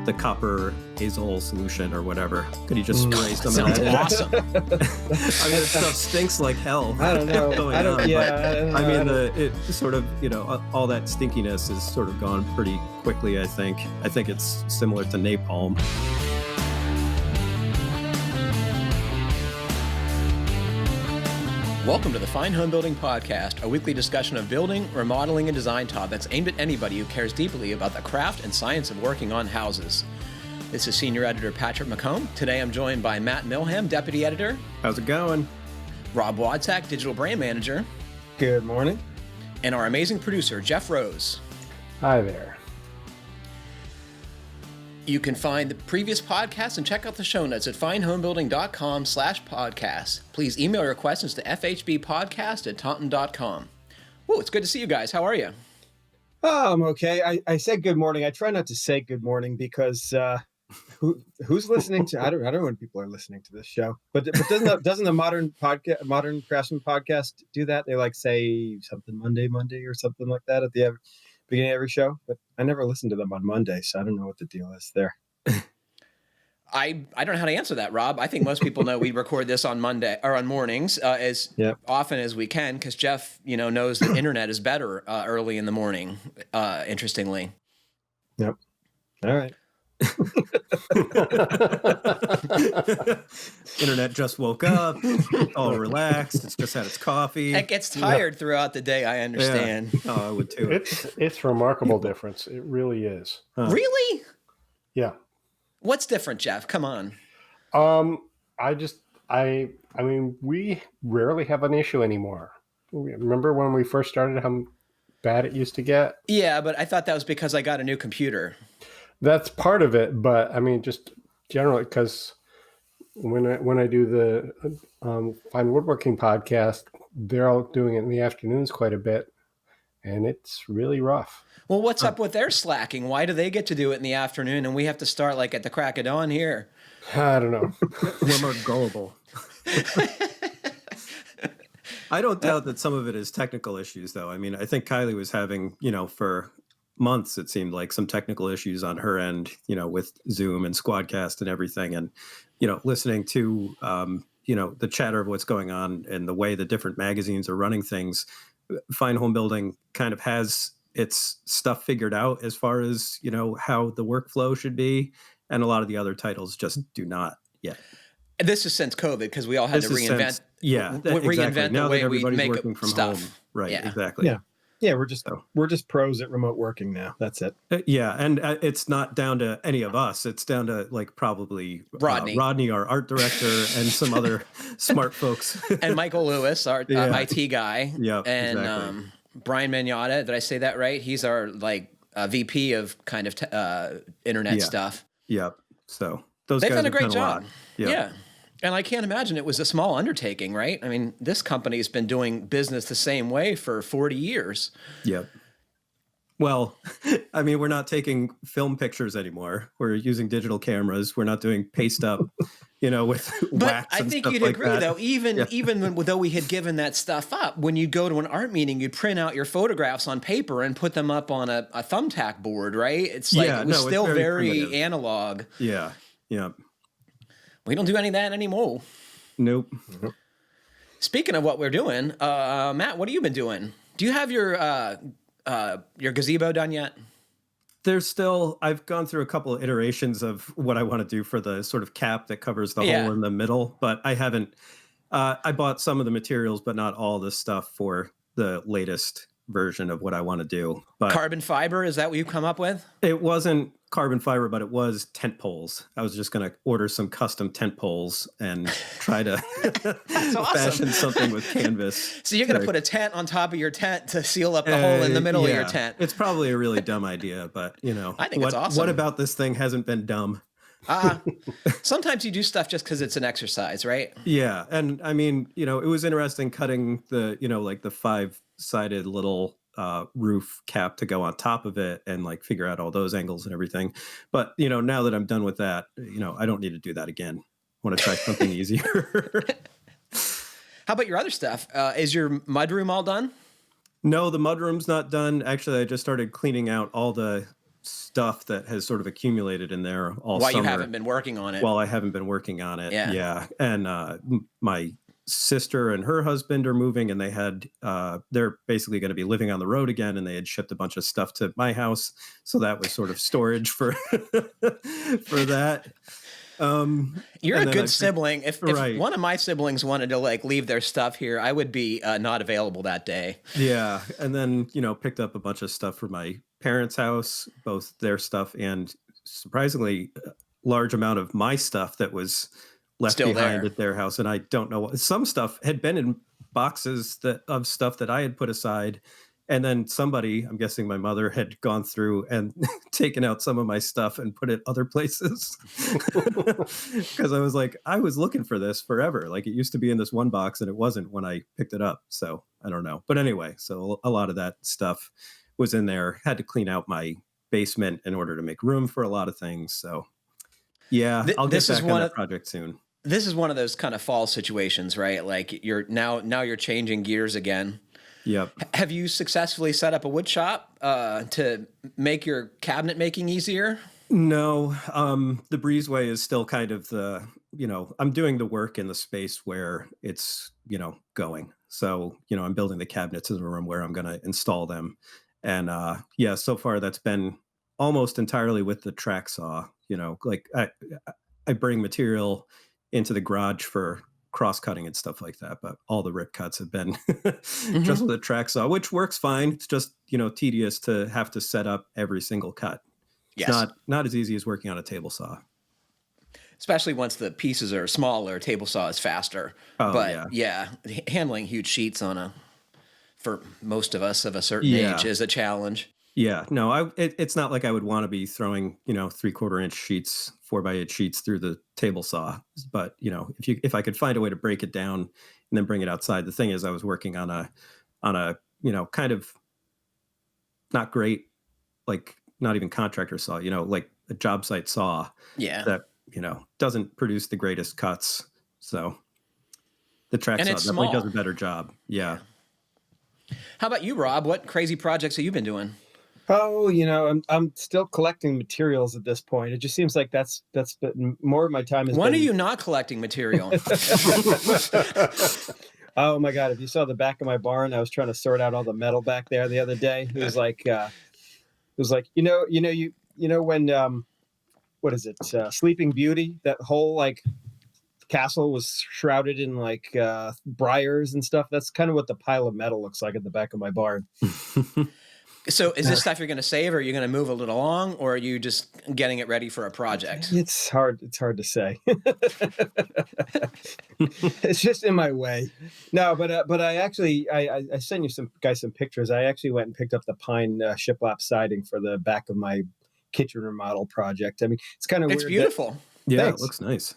the copper azole solution or whatever. Could you just spray some of Sounds that? awesome. I mean, that stuff stinks like hell. I don't know. going I don't. on, Yeah. but, I mean, it sort of, all that stinkiness is sort of gone pretty quickly. I think it's similar to napalm. Welcome to the Fine Homebuilding Podcast, a weekly discussion of building, remodeling, and design topics aimed at anybody who cares deeply about the craft and science of working on houses. This is Senior Editor Patrick McComb. Today I'm joined by Matt Milham, Deputy Editor. How's it going? Rob Wadsack, Digital Brand Manager. Good morning. And our amazing producer, Jeff Rose. Hi there. You can find the previous podcasts and check out the show notes at finehomebuilding.com/podcast. Please email your questions to fhbpodcast@taunton.com. Whoa, it's good to see you guys. How are you? Oh, I'm okay. I said good morning. I try not to say good morning because who's listening to? I don't know when people are listening to this show. But doesn't the modern craftsman podcast do that? They like say something Monday or something like that at the beginning of every show. But I never listen to them on Monday, so I don't know what the deal is there. I don't know how to answer that, Rob. I think most people know we record this on Monday or on mornings as often as we can because Jeff, knows the internet is better early in the morning. Interestingly. Yep. All right. Internet just woke up, all relaxed. It's just had its coffee. It gets tired throughout the day. I understand. Yeah. Oh, I would too. It's remarkable difference. It really is. Huh. Really? Yeah. What's different, Jeff? Come on. I mean, we rarely have an issue anymore. Remember when we first started how bad it used to get? Yeah, but I thought that was because I got a new computer. That's part of it, but I mean, just generally, because when I do the Fine Woodworking podcast, they're all doing it in the afternoons quite a bit, and it's really rough. Well, what's up with their slacking? Why do they get to do it in the afternoon and we have to start like at the crack of dawn here? I don't know. We're more gullible. I don't doubt that some of it is technical issues, though. I mean, I think Kylie was having, for months, it seemed like, some technical issues on her end, with Zoom and Squadcast and everything. And, listening to, the chatter of what's going on and the way the different magazines are running things, Fine Homebuilding kind of has its stuff figured out as far as, how the workflow should be. And a lot of the other titles just do not yet. This is since COVID because we all had to reinvent. Reinvent the way we make working from stuff. home. Right. Yeah. Exactly. Yeah, we're just pros at remote working now. That's it. And it's not down to any of us. It's down to probably Rodney, our art director, and some other smart folks. And Michael Lewis, our IT guy. Yeah, and exactly. Brian Magnotta, did I say that right? He's our VP of kind of internet stuff. Yep. So they've done a great job. Yep. Yeah. And I can't imagine it was a small undertaking, right? I mean, this company has been doing business the same way for 40 years. Yep. Well, I mean, we're not taking film pictures anymore. We're using digital cameras. We're not doing paste up, with wax. But I think you'd like agree, that. though, even though we had given that stuff up, when you go to an art meeting, you'd print out your photographs on paper and put them up on a thumbtack board, right? It's like it was still very analog. Yeah. Yeah. We don't do any of that anymore. Nope. Speaking of what we're doing, Matt, what have you been doing? Do you have your gazebo done yet? I've gone through a couple of iterations of what I want to do for the sort of cap that covers the hole in the middle, but I haven't, I bought some of the materials, but not all the stuff for the latest version of what I want to do. But carbon fiber, is that what you come up with? It wasn't carbon fiber, but it was tent poles. I was just going to order some custom tent poles and try to fashion something with canvas. So you're going to put a tent on top of your tent to seal up the hole in the middle of your tent. It's probably a really dumb idea, but I think it's awesome. What about this thing hasn't been dumb? Sometimes you do stuff just because it's an exercise, right? Yeah. And I mean, it was interesting cutting the, like the 5-sided little roof cap to go on top of it and figure out all those angles and everything. But, now that I'm done with that, I don't need to do that again. I want to try something easier. How about your other stuff? Is your mudroom all done? No, the mudroom's not done. Actually, I just started cleaning out all the stuff that has sort of accumulated in there all Why summer. you haven't been working on it? Well, I haven't been working on it. Yeah. Yeah. And my sister and her husband are moving, and they're basically going to be living on the road again, and they had shipped a bunch of stuff to my house, so that was sort of storage for for that. You're a good sibling. If right. one of my siblings wanted to like leave their stuff here, I would be not available that day. Yeah. And then, picked up a bunch of stuff for my parents' house, both their stuff and surprisingly large amount of my stuff that was left Still behind there at their house. And I don't know some stuff had been in boxes of stuff that I had put aside. And then somebody, I'm guessing my mother, had gone through and taken out some of my stuff and put it other places. Because I was like, I was looking for this forever. Like, it used to be in this one box and it wasn't when I picked it up. So I don't know. But anyway, so a lot of that stuff was in there. Had to clean out my basement in order to make room for a lot of things. So yeah, I'll get back on that project soon. This is one of those kind of fall situations, right? Like now you're changing gears again. Yep. Have you successfully set up a wood shop to make your cabinet making easier? No, the breezeway is still kind of I'm doing the work in the space where it's, going. So, I'm building the cabinets in the room where I'm going to install them. And so far that's been almost entirely with the track saw. Like I bring material into the garage for cross-cutting and stuff like that, but all the rip cuts have been just with a track saw, which works fine. It's just tedious to have to set up every single cut. It's not as easy as working on a table saw, especially once the pieces are smaller. Table saw is faster. But handling huge sheets for most of us of a certain age is a challenge. Yeah, no, it's not like I would want to be throwing 3/4 inch sheets, 4x8 sheets through the table saw. But if I could find a way to break it down and then bring it outside. The thing is, I was working on a kind of not great, like not even contractor saw, like a job site saw. Yeah. That doesn't produce the greatest cuts. So the track saw definitely does a better job. Yeah. How about you, Rob? What crazy projects have you been doing? Oh, I'm still collecting materials at this point. It just seems like that's more of my time. When are you not collecting material? Oh my God! If you saw the back of my barn, I was trying to sort out all the metal back there the other day. It was like, when what is it? Sleeping Beauty. That whole like castle was shrouded in like briars and stuff. That's kind of what the pile of metal looks like at the back of my barn. So is this stuff you're going to save, or are you going to move a little along, or are you just getting it ready for a project? It's hard to say. It's just in my way. No, but I actually, I sent you some pictures. I actually went and picked up the pine shiplap siding for the back of my kitchen remodel project. I mean, it's kind of weird. It's beautiful. It looks nice.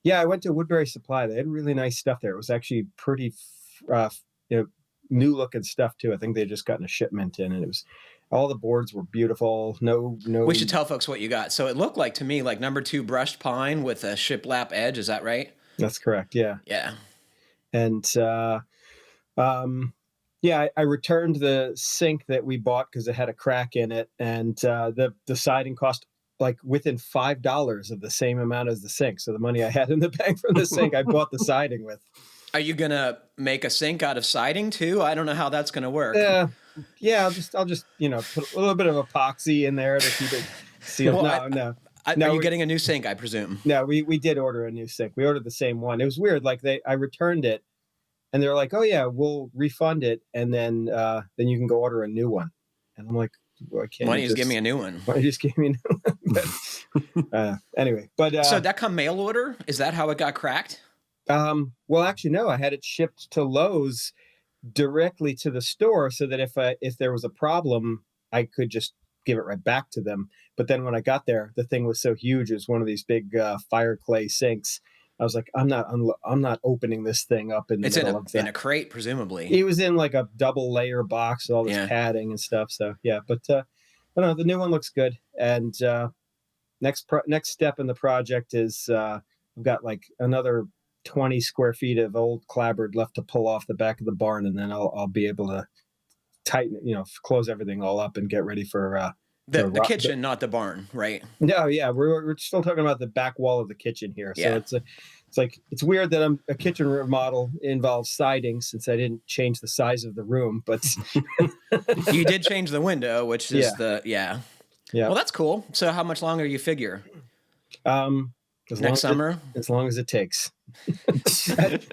Yeah, I went to Woodbury Supply. They had really nice stuff there. It was actually pretty, new looking stuff too. I think they had just gotten a shipment in, and it was all the boards were beautiful. No. We should tell folks what you got. So it looked like to me like number 2 brushed pine with a shiplap edge. Is that right? That's correct. Yeah. Yeah. And I returned the sink that we bought because it had a crack in it, and the siding cost like within $5 of the same amount as the sink. So the money I had in the bank from the sink, I bought the siding with. Are you gonna make a sink out of siding too? I don't know how that's gonna work. Yeah. I'll just put a little bit of epoxy in there to keep it sealed. No. Are you getting a new sink? I presume. No, we did order a new sink. We ordered the same one. It was weird. Like I returned it, and they're like, "Oh yeah, we'll refund it, and then you can go order a new one." And I'm like, well, "Why don't you just give me a new one? Why don't you just give me a new one?" Anyway, but so that come mail order? Is that how it got cracked? Well, actually, no. I had it shipped to Lowe's directly to the store, so that if there was a problem, I could just give it right back to them. But then when I got there, the thing was so huge. It was one of these big fire clay sinks. I was like, I'm not opening this thing up in the middle of that. In a crate, presumably. It was in like a double layer box with all this padding and stuff. So yeah, but no, the new one looks good. And next step in the project is I've got like another 20 square feet of old clapboard left to pull off the back of the barn, and then I'll be able to tighten, close everything all up and get ready for The kitchen, not the barn, right? No, yeah, we're still talking about the back wall of the kitchen here. Yeah. So it's weird that a kitchen remodel involves siding since I didn't change the size of the room, but You did change the window, which is Yeah. Well, that's cool. So how much longer you figure? Next summer? As long as it takes.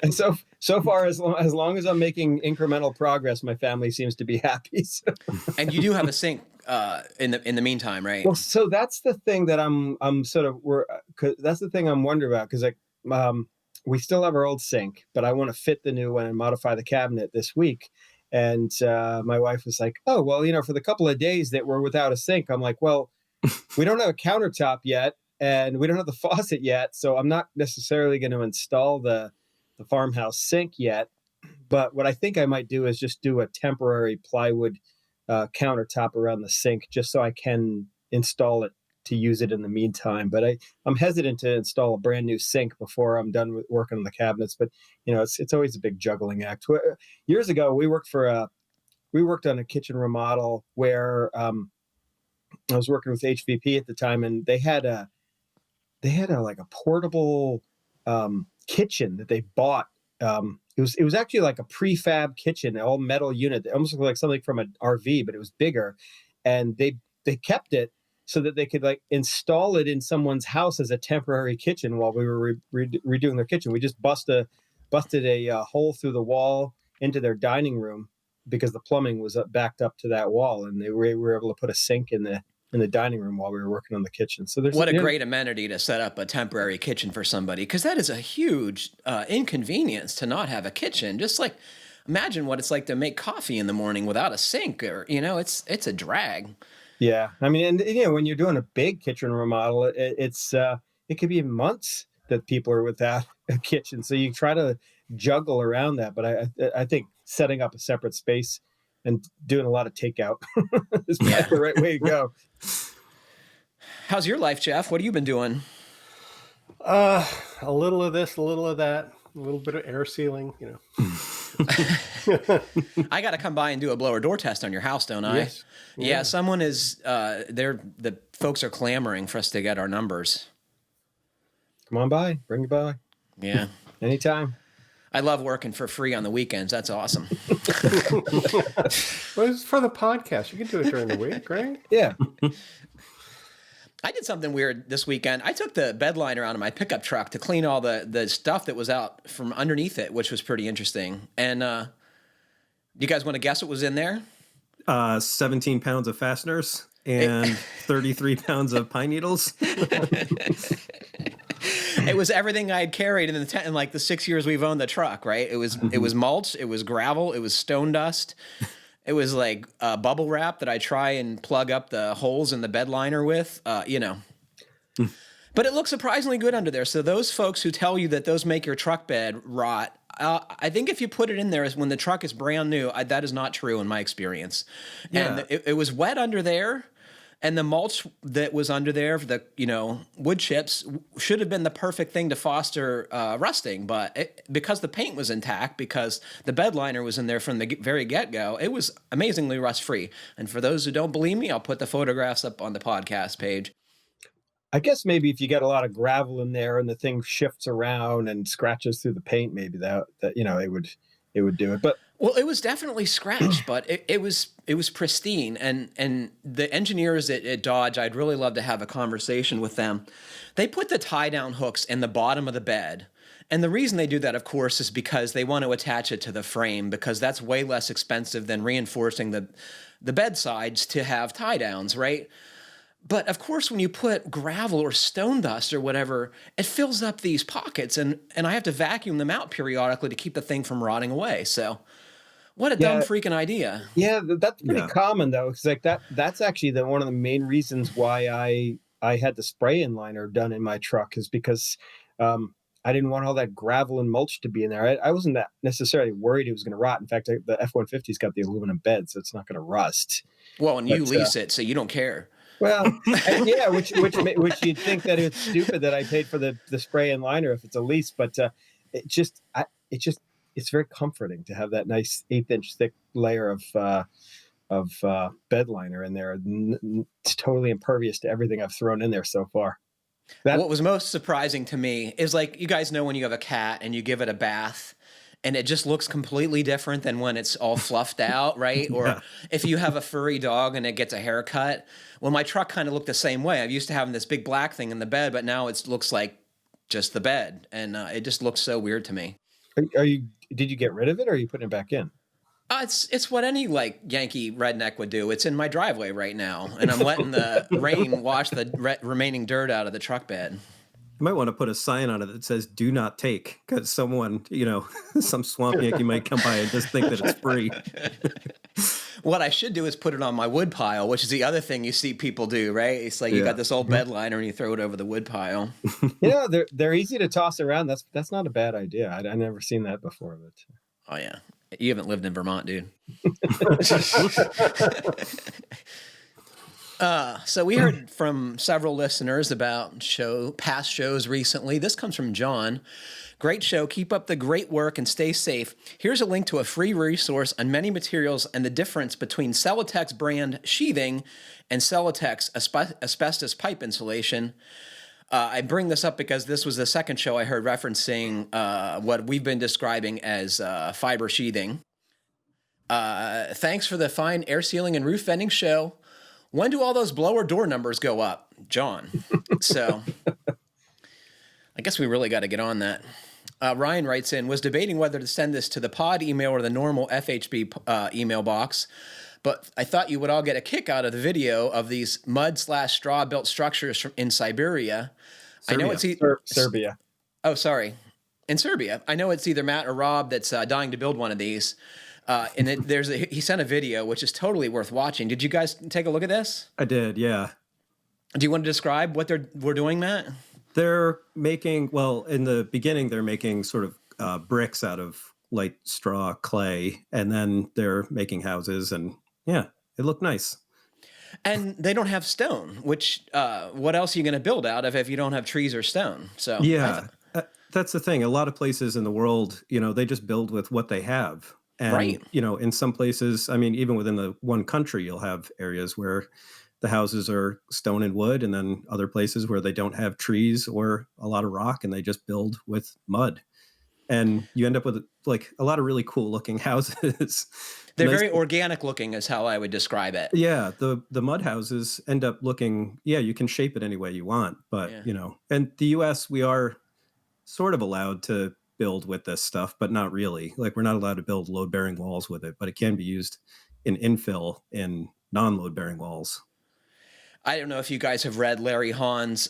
And so far, as long as I'm making incremental progress, my family seems to be happy. So. And you do have a sink in the meantime, right? Well, so that's the thing that I'm that's the thing I'm wondering about, because we still have our old sink, but I want to fit the new one and modify the cabinet this week. And my wife was like, "Oh, well, for the couple of days that we're without a sink," I'm like, "Well, we don't have a countertop yet, and we don't have the faucet yet, so I'm not necessarily going to install the farmhouse sink yet. But what I think I might do is just do a temporary plywood countertop around the sink, just so I can install it to use it in the meantime. But I'm hesitant to install a brand new sink before I'm done with working on the cabinets. But it's always a big juggling act. Years ago, we worked on a kitchen remodel where I was working with HVP at the time, and they had a like a portable kitchen that they bought. It was actually like a prefab kitchen, all metal unit. It almost looked like something from an RV, but it was bigger. And they kept it so that they could like install it in someone's house as a temporary kitchen while we were redoing their kitchen. We just busted a hole through the wall into their dining room because the plumbing was backed up to that wall, and we were able to put a sink in the dining room while we were working on the kitchen. So what a great amenity to set up a temporary kitchen for somebody, because that is a huge inconvenience to not have a kitchen. Just like imagine what it's like to make coffee in the morning without a sink, or it's a drag. Yeah, I mean, and when you're doing a big kitchen remodel, it could be months that people are without a kitchen. So you try to juggle around that, but I think setting up a separate space and doing a lot of takeout is probably the right way to go. How's your life, Jeff? What have you been doing? A little of this, a little of that, a little bit of air sealing, I got to come by and do a blower door test on your house, don't I? Yes. Yeah, someone is, the folks are clamoring for us to get our numbers. Come on by, bring it by. Yeah. Anytime. I love working for free on the weekends. That's awesome. Well, it's for the podcast. You can do it during the week, right? Yeah. I did something weird this weekend. I took the bed liner out of my pickup truck to clean all the stuff that was out from underneath it, which was pretty interesting. And you guys want to guess what was in there? 17 pounds of fasteners and 33 pounds of pine needles. It was everything I had carried in like the 6 years we've owned the truck, right? It was mulch, it was gravel, it was stone dust. It was like bubble wrap that I try and plug up the holes in the bed liner with, But it looks surprisingly good under there. So those folks who tell you that those make your truck bed rot, I think if you put it in there when the truck is brand new, that is not true in my experience. Yeah. And it was wet under there. And the mulch that was under there, the wood chips, should have been the perfect thing to foster rusting. But because the paint was intact, because the bed liner was in there from the very get-go, it was amazingly rust-free. And for those who don't believe me, I'll put the photographs up on the podcast page. I guess maybe if you get a lot of gravel in there and the thing shifts around and scratches through the paint, maybe that it would do it. But well, it was definitely scratched, but it was pristine. And the engineers at Dodge, I'd really love to have a conversation with them. They put the tie-down hooks in the bottom of the bed. And the reason they do that, of course, is because they want to attach it to the frame, because that's way less expensive than reinforcing the bed sides to have tie-downs, right? But of course, when you put gravel or stone dust or whatever, it fills up these pockets, and I have to vacuum them out periodically to keep the thing from rotting away. So what a dumb freaking idea. Yeah, that's pretty common, though. It's like that's actually one of the main reasons why I had the spray-in liner done in my truck, is because I didn't want all that gravel and mulch to be in there. I wasn't that necessarily worried it was going to rot. In fact, the F-150's got the aluminum bed, so it's not going to rust. Well, and you lease it, so you don't care. Well, yeah, which you'd think that it's stupid that I paid for the spray and liner if it's a lease, but it's very comforting to have that nice 1/8 inch thick layer of bed liner in there. It's totally impervious to everything I've thrown in there so far. What was most surprising to me is, like, you guys know when you have a cat and you give it a bath and it just looks completely different than when it's all fluffed out, right? Yeah. Or if you have a furry dog and it gets a haircut. Well, my truck kind of looked the same way. I'm used to having this big black thing in the bed, but now it looks like just the bed. And it just looks so weird to me. Did you get rid of it, or are you putting it back in? It's what any like Yankee redneck would do. It's in my driveway right now, and I'm letting the rain wash the remaining dirt out of the truck bed. You might want to put a sign on it that says "Do not take," because someone, some swamp Yankee might come by and just think that it's free. What I should do is put it on my wood pile, which is the other thing you see people do, right? It's like you got this old bed liner and you throw it over the wood pile. They're easy to toss around. That's not a bad idea. I never seen that before. But Oh yeah, you haven't lived in Vermont, dude. So we heard from several listeners about past shows recently. This comes from John. Great show. Keep up the great work and stay safe. Here's a link to a free resource on many materials and the difference between Celotex brand sheathing and Celotex asbestos pipe insulation. I bring this up because this was the second show I heard referencing what we've been describing as fiber sheathing. Thanks for the fine air sealing and roof venting show. When do all those blower door numbers go up? John. So I guess we really got to get on that. Ryan writes in, was debating whether to send this to the pod email or the normal FHB email box, but I thought you would all get a kick out of the video of these mud/straw built structures in Siberia. Serbia. I know it's Serbia. Oh, sorry. In Serbia. I know it's either Matt or Rob that's dying to build one of these. And he sent a video, which is totally worth watching. Did you guys take a look at this? I did, yeah. Do you want to describe what we're doing, Matt? They're making, in the beginning, they're making sort of bricks out of light straw clay, and then they're making houses, and it looked nice. And they don't have stone, which what else are you going to build out of if you don't have trees or stone? So yeah, that's the thing. A lot of places in the world, they just build with what they have. And, right. In some places, I mean, even within the one country, you'll have areas where the houses are stone and wood, and then other places where they don't have trees or a lot of rock, and they just build with mud. And you end up with like a lot of really cool looking houses. They're very organic looking is how I would describe it. Yeah. The mud houses end up looking, you can shape it any way you want. But, and the US, we are sort of allowed to build with this stuff, but not really. Like, we're not allowed to build load bearing walls with it, but it can be used in infill in non-load bearing walls. I don't know if you guys have read Larry Hahn's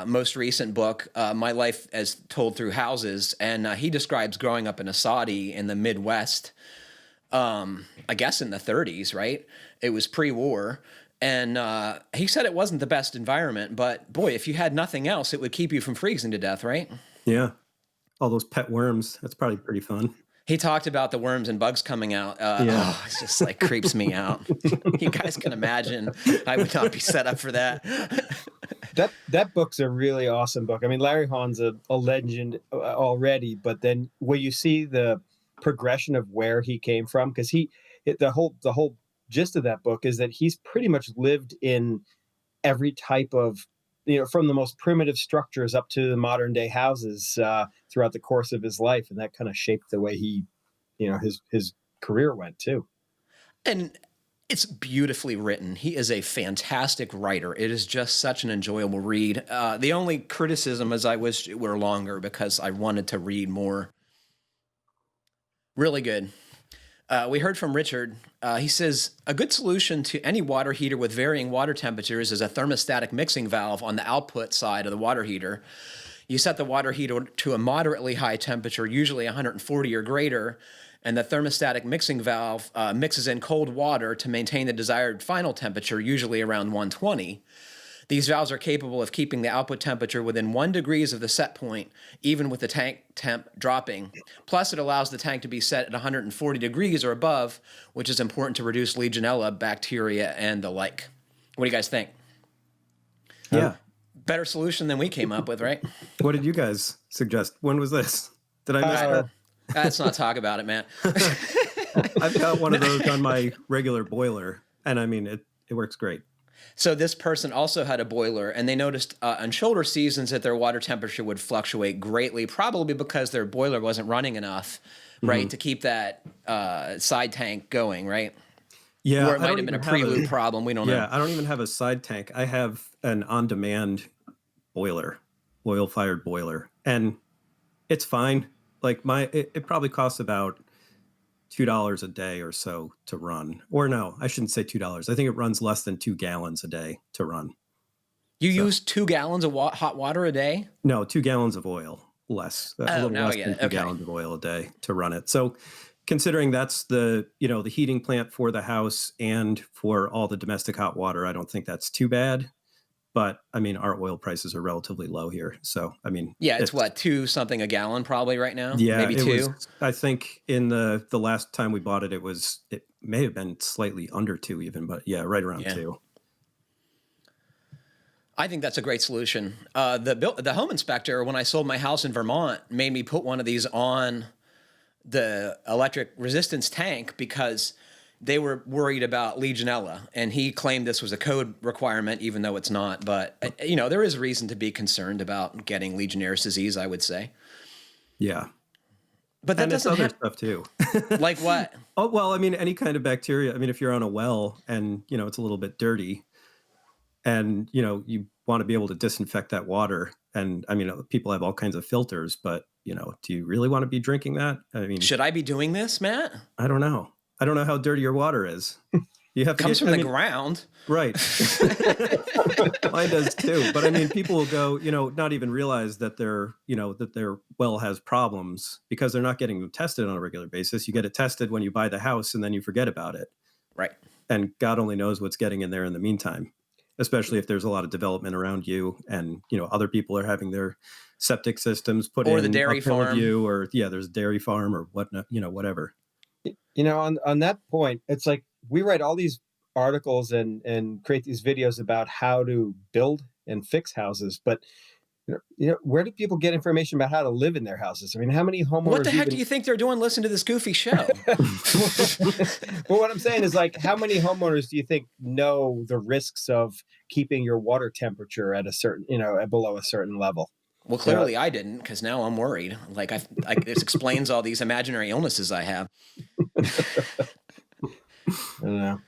most recent book, My Life as Told Through Houses, and he describes growing up in a Saudi in the Midwest, I guess in the 30s, right? It was pre-war, and he said it wasn't the best environment, but boy, if you had nothing else, it would keep you from freezing to death, right? Yeah. All those pet worms, that's probably pretty fun. He talked about the worms and bugs coming out. It's just like creeps me out. You guys can imagine I would not be set up for that. That book's a really awesome book. I mean, Larry Hahn's a legend already, but then when you see the progression of where he came from, because the whole gist of that book is that he's pretty much lived in every type of, from the most primitive structures up to the modern day houses throughout the course of his life. And that kind of shaped the way he, his career went too. And it's beautifully written. He is a fantastic writer. It is just such an enjoyable read. The only criticism is I wish it were longer because I wanted to read more. Really good. We heard from Richard. He says, a good solution to any water heater with varying water temperatures is a thermostatic mixing valve on the output side of the water heater. You set the water heater to a moderately high temperature, usually 140 or greater, and the thermostatic mixing valve mixes in cold water to maintain the desired final temperature, usually around 120. These valves are capable of keeping the output temperature within 1 degree of the set point, even with the tank temp dropping. Plus, it allows the tank to be set at 140 degrees or above, which is important to reduce Legionella, bacteria, and the like. What do you guys think? Yeah. Better solution than we came up with, right? What did you guys suggest? When was this? Did I miss that? Let's not talk about it, man. I've got one of those on my regular boiler. And I mean, it works great. So this person also had a boiler, and they noticed on shoulder seasons that their water temperature would fluctuate greatly, probably because their boiler wasn't running enough, right, to keep that side tank going, right? Yeah. Or it might have been a preloop problem. We don't know. Yeah, I don't even have a side tank. I have an on-demand boiler, oil-fired boiler, and it's fine. Like it probably costs about $2 a day or so to run. Or no, I shouldn't say $2. I think it runs less than 2 gallons a day to run. You use 2 gallons of hot water a day? No, 2 gallons of oil, less. A little now less I get than it. 2 Okay. gallons of oil a day to run it. So considering that's the heating plant for the house and for all the domestic hot water, I don't think that's too bad. But I mean, our oil prices are relatively low here. So, I mean, Yeah, it's what, 2 something a gallon probably right now? yeah, Maybe 2? I think in the last time we bought it, it may have been slightly under 2 even, but yeah, right around 2. I think that's a great solution. The home inspector, when I sold my house in Vermont, made me put one of these on the electric resistance tank because they were worried about Legionella, and he claimed this was a code requirement, even though it's not. But, there is reason to be concerned about getting Legionnaire's disease, I would say. Yeah. But that and doesn't other have... stuff too. Like what? Oh, well, I mean, any kind of bacteria. I mean, if you're on a well and, it's a little bit dirty and, you want to be able to disinfect that water. And I mean, people have all kinds of filters, but, do you really want to be drinking that? I mean, should I be doing this, Matt? I don't know. I don't know how dirty your water is. You have to comes from the ground. Right. Mine does too. But I mean, people will go, not even realize that their well has problems because they're not getting them tested on a regular basis. You get it tested when you buy the house and then you forget about it. Right. And God only knows what's getting in there in the meantime, especially if there's a lot of development around you and, other people are having their septic systems put in. Or the dairy farm. There's a dairy farm or whatnot, whatever. On that point, it's like we write all these articles and create these videos about how to build and fix houses, but where do people get information about how to live in their houses? I mean, how many homeowners? What the heck do you think they're doing listening to this goofy show? But what I'm saying is, like, how many homeowners do you think know the risks of keeping your water temperature at a certain, below a certain level? Well, clearly I didn't, because now I'm worried. Like, this explains all these imaginary illnesses I have. I don't know.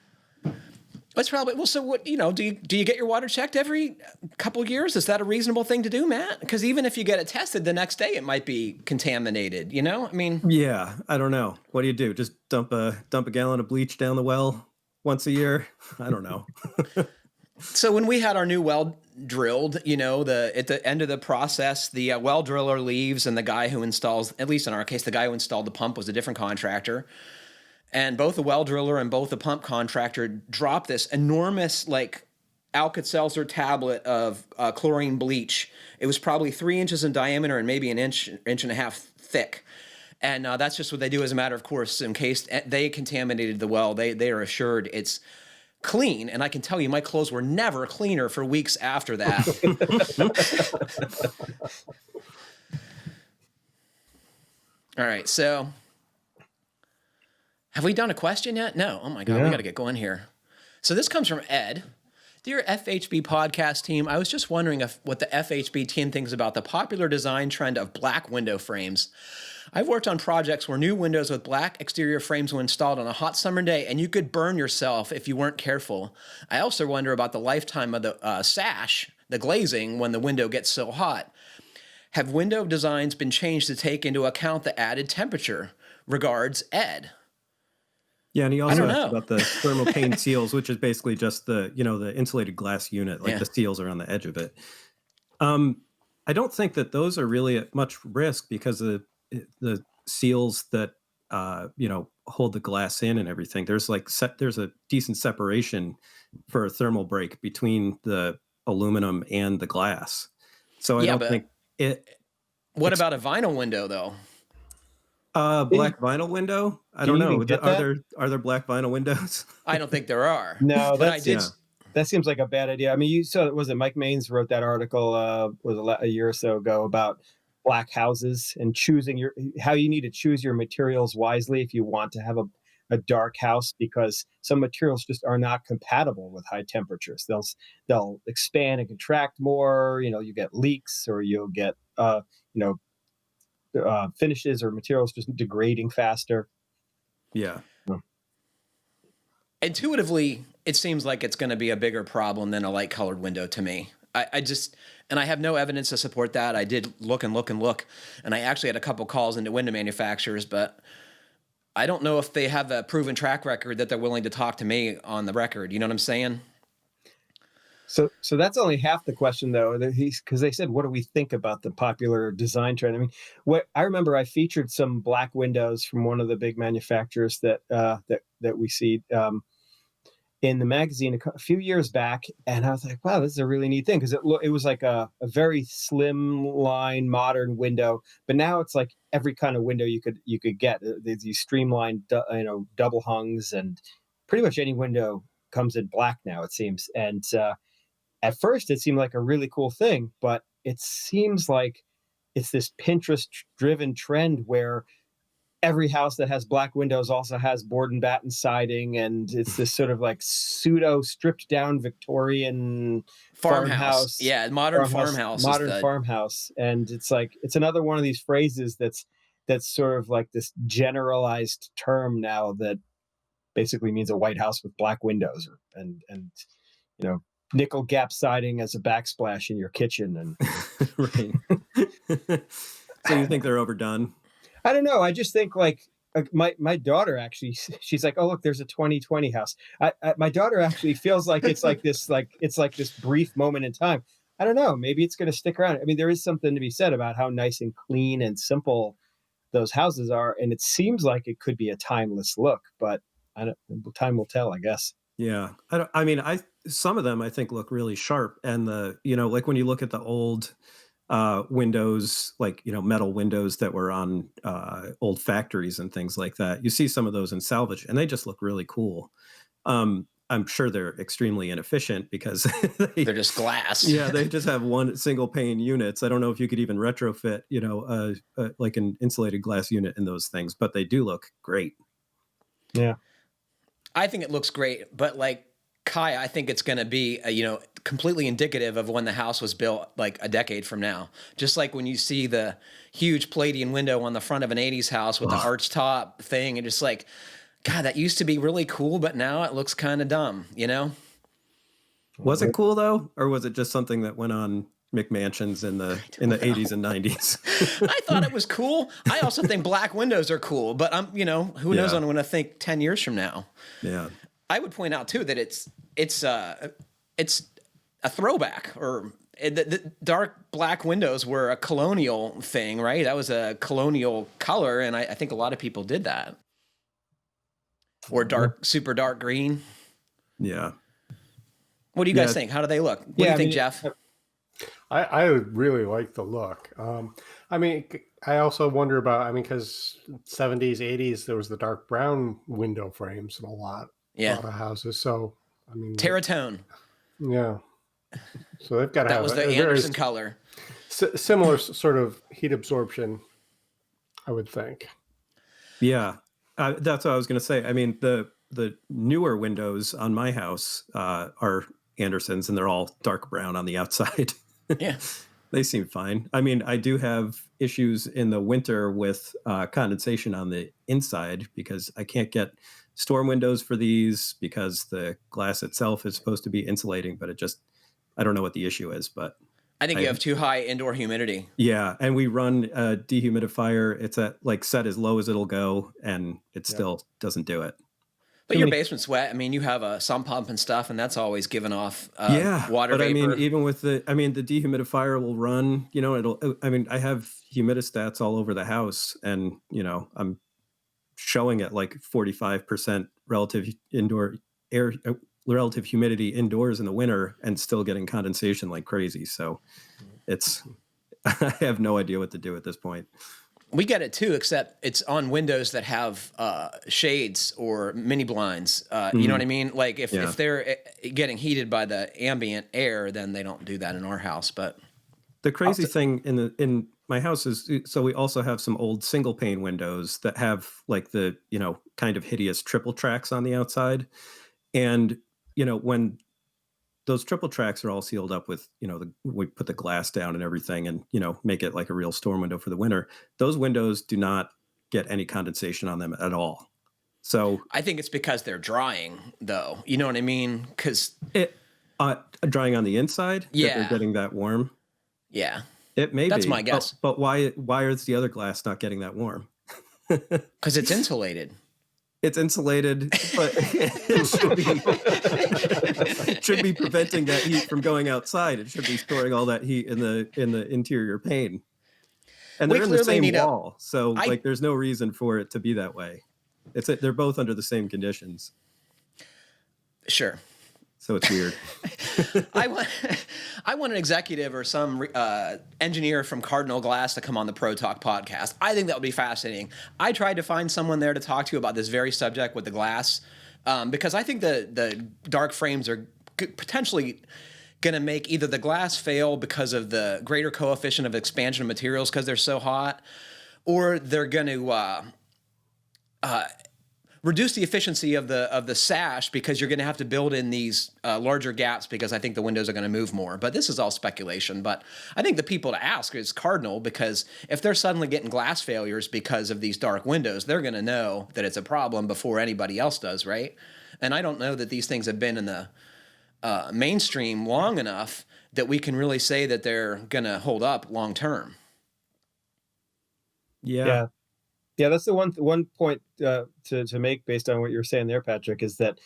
That's probably, well, so what, do you get your water checked every couple years? Is that a reasonable thing to do, Matt? Because even if you get it tested the next day, it might be contaminated, I mean. Yeah, I don't know. What do you do? Just dump a gallon of bleach down the well once a year? I don't know. So when we had our new well drilled, at the end of the process, the well driller leaves, and the guy who installs, at least in our case, the guy who installed the pump was a different contractor. And both the well driller and both the pump contractor dropped this enormous, like, Alka-Seltzer tablet of chlorine bleach. It was probably 3 inches in diameter and maybe an inch and a half thick. And that's just what they do as a matter of course, in case they contaminated the well. They are assured it's clean. And I can tell you, my clothes were never cleaner for weeks after that. All right, so have we done a question yet? No. Oh my God, Yeah. We got to get going here. So this comes from Ed. Dear FHB podcast team, I was just wondering what the FHB team thinks about the popular design trend of black window frames. I've worked on projects where new windows with black exterior frames were installed on a hot summer day, and you could burn yourself if you weren't careful. I also wonder about the lifetime of the sash, the glazing, when the window gets so hot. Have window designs been changed to take into account the added temperature? Regards, Ed. Yeah, and he also know. asked about the thermal pane seals, which is basically just the insulated glass unit, like the seals are on the edge of it. I don't think that those are really at much risk because the seals that hold the glass in and everything. There's there's a decent separation for a thermal break between the aluminum and the glass. So I don't think it. What about a vinyl window though? Black vinyl window? I don't know. Are there black vinyl windows? I don't think there are. No, but that seems like a bad idea. I mean, you saw, was it Mike Maines wrote that article a year or so ago about black houses and choosing how you need to choose your materials wisely if you want to have a dark house because some materials just are not compatible with high temperatures. They'll expand and contract more. You get leaks, or you'll get finishes or materials just degrading faster. Yeah. Intuitively, it seems like it's going to be a bigger problem than a light colored window to me. I just, and I have no evidence to support that. I did look and look and look, and I actually had a couple calls into window manufacturers, but I don't know if they have a proven track record that they're willing to talk to me on the record. You know what I'm saying? So that's only half the question, though, because they said, what do we think about the popular design trend? I mean, what I remember, I featured some black windows from one of the big manufacturers that we see in the magazine a few years back, and I was like, wow, this is a really neat thing, because it was like a very slim line modern window, but now it's like every kind of window you could get. These streamlined double hungs, and pretty much any window comes in black now, it seems. And at first it seemed like a really cool thing, but it seems like it's this Pinterest driven trend where every house that has black windows also has board and batten siding, and it's this sort of like pseudo stripped down Victorian farmhouse. Yeah, modern farmhouse. Farmhouse. And it's like, it's another one of these phrases that's sort of like this generalized term now that basically means a white house with black windows, and nickel gap siding as a backsplash in your kitchen. And right. So you think they're overdone? I don't know. I just think like my daughter actually, she's like, oh, look, there's a 2020 house. My daughter actually feels like it's like this brief moment in time. I don't know. Maybe it's going to stick around. I mean, there is something to be said about how nice and clean and simple those houses are. And it seems like it could be a timeless look, but time will tell, I guess. Yeah. Some of them I think look really sharp, and like when you look at the old windows, like, metal windows that were on old factories and things like that, you see some of those in salvage and they just look really cool. I'm sure they're extremely inefficient because they're just glass. Yeah, they just have one single pane units. I don't know if you could even retrofit, like an insulated glass unit in those things, but they do look great. Yeah. I think it looks great, but like Kai, I think it's going to be, completely indicative of when the house was built, like a decade from now. Just like when you see the huge Palladian window on the front of an 80s house with the arch top thing, and just like, God, that used to be really cool, but now it looks kind of dumb, Was it cool though? Or was it just something that went on McMansions in the 80s and 90s? I thought it was cool. I also think black windows are cool, but who knows what I'm going to think 10 years from now. Yeah. I would point out too that it's a throwback, or the dark black windows were a colonial thing, right? That was a colonial color, and I think a lot of people did that. Or super dark green. Yeah. What do you guys think? How do they look? What do you think, Jeff? I really like the look. I also wonder about, because 70s, 80s, there was the dark brown window frames in a lot of houses. So, Terratone. Yeah. So they've got to have that was the Anderson color. Similar sort of heat absorption, I would think. Yeah. That's what I was going to say. The newer windows on my house are Andersons, and they're all dark brown on the outside. Yeah. They seem fine. I do have issues in the winter with condensation on the inside because I can't get storm windows for these because the glass itself is supposed to be insulating, but I don't know what the issue is, but I think you have too high indoor humidity. Yeah. And we run a dehumidifier. It's at set as low as it'll go, and it still doesn't do it. But your basement's wet. you have a sump pump and stuff, and that's always giving off water vapor. Even with the dehumidifier will run, I have humidistats all over the house, and, I'm showing it like 45% relative indoor air, relative humidity indoors in the winter, and still getting condensation like crazy. So I have no idea what to do at this point. We get it too, except it's on windows that have shades or mini blinds. You know what I mean? Like if they're getting heated by the ambient air, then they don't do that in our house. But The crazy thing in my house is, so we also have some old single pane windows that have like the, kind of hideous triple tracks on the outside. And, when those triple tracks are all sealed up with, we put the glass down and everything and, make it like a real storm window for the winter. Those windows do not get any condensation on them at all. So I think it's because they're drying, though. You know what I mean? Because drying on the inside, yeah, they're getting that warm. Yeah, it may that's be. my guess. But why is the other glass not getting that warm? Because it's insulated. It's insulated, but it should be preventing that heat from going outside. It should be storing all that heat in the interior pane. And they're in the same wall, so there's no reason for it to be that way. They're both under the same conditions. Sure. So it's weird. I want an executive or some engineer from Cardinal Glass to come on the Pro Talk podcast. I think that would be fascinating. I tried to find someone there to talk to about this very subject with the glass, because I think the dark frames are potentially going to make either the glass fail because of the greater coefficient of expansion of materials because they're so hot, or they're going to reduce the efficiency of the sash because you're going to have to build in these larger gaps because I think the windows are going to move more. But this is all speculation. But I think the people to ask is Cardinal, because if they're suddenly getting glass failures because of these dark windows, they're going to know that it's a problem before anybody else does, right? And I don't know that these things have been in the mainstream long enough that we can really say that they're going to hold up long term. Yeah. Yeah, that's the one point to make based on what you're saying there, Patrick, is that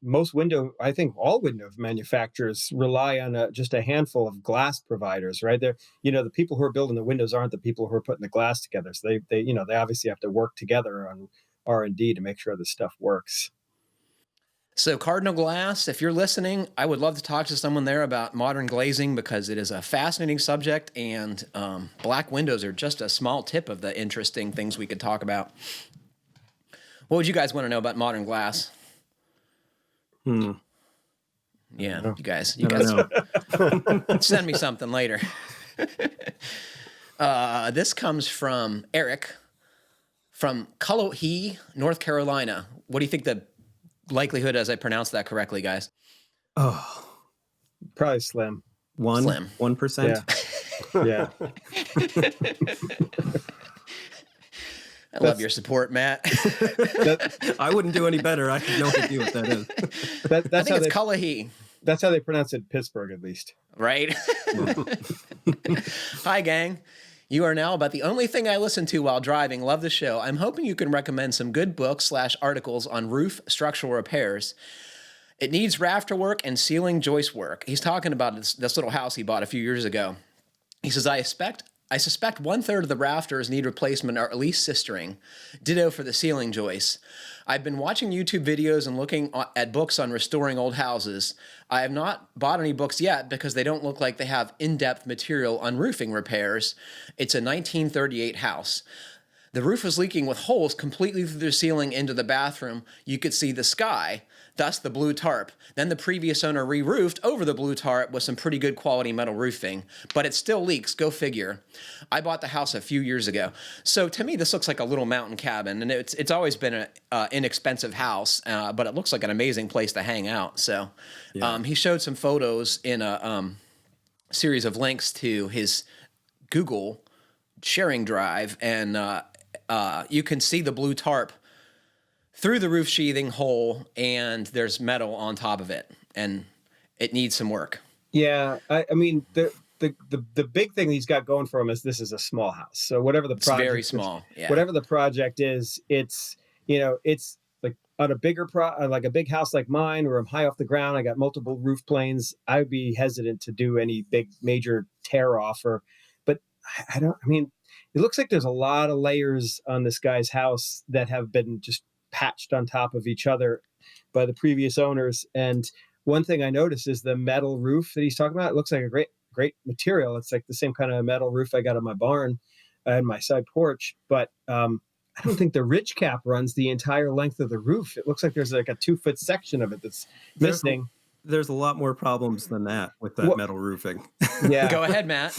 most I think all window manufacturers rely on just a handful of glass providers, right? They're, the people who are building the windows aren't the people who are putting the glass together. So they obviously have to work together on R&D to make sure this stuff works. So Cardinal Glass, if you're listening, I would love to talk to someone there about modern glazing because it is a fascinating subject, and black windows are just a small tip of the interesting things we could talk about. What would you guys want to know about modern glass? Yeah, you guys send me something later. This comes from Eric from Cullowhee, North Carolina. What do you think the likelihood as I pronounce that correctly, guys? Oh, probably slim. 1%. Yeah. I love your support, Matt. I wouldn't do any better. I have no idea what that is. I think it's Cullowhee. That's how they pronounce it in Pittsburgh, at least. Right? Hi, gang. You are now about the only thing I listen to while driving. Love the show. I'm hoping you can recommend some good books / articles on roof structural repairs. It needs rafter work and ceiling joist work. He's talking about this little house he bought a few years ago. He says, I suspect 1/3 of the rafters need replacement or at least sistering. Ditto for the ceiling joists. I've been watching YouTube videos and looking at books on restoring old houses. I have not bought any books yet because they don't look like they have in-depth material on roofing repairs. It's a 1938 house. The roof was leaking with holes completely through the ceiling into the bathroom. You could see the sky, thus the blue tarp. Then the previous owner re-roofed over the blue tarp with some pretty good quality metal roofing, but it still leaks, go figure. I bought the house a few years ago. So to me, this looks like a little mountain cabin, and it's always been an inexpensive house, but it looks like an amazing place to hang out. So he showed some photos in a series of links to his Google sharing drive, and you can see the blue tarp through the roof sheathing hole, and there's metal on top of it, and it needs some work. Yeah, I mean the big thing he's got going for him is this is a small house. So whatever the project, very small. Yeah. Whatever the project is, it's like on a bigger like a big house like mine, where I'm high off the ground, I got multiple roof planes. I would be hesitant to do any big major tear off, but I mean, it looks like there's a lot of layers on this guy's house that have been just patched on top of each other by the previous owners. And one thing I noticed is the metal roof that he's talking about. It looks like a great material. It's like the same kind of metal roof I got on my barn and my side porch. But I don't think the ridge cap runs the entire length of the roof. It looks like there's like a 2-foot section of it that's missing. there's a lot more problems than that with that Well, metal roofing. yeah. Go ahead, Matt.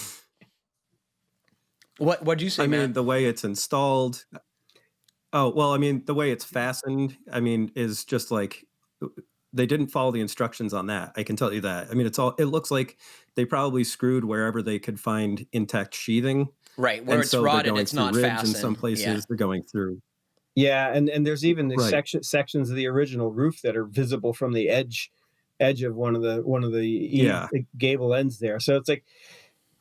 What'd you say, I Matt? mean, the way it's installed. Oh, well, I mean, the way it's fastened, I mean, is just like they didn't follow the instructions on that. I can tell you that. I mean, it looks like they probably screwed wherever they could find intact sheathing. Right, where And it's so they're rotted, going it's through not ribs fastened. in some places. Yeah. They're going through. Yeah, and there's even the Right. sections of the original roof that are visible from the edge of one of the Yeah. gable ends there. So it's like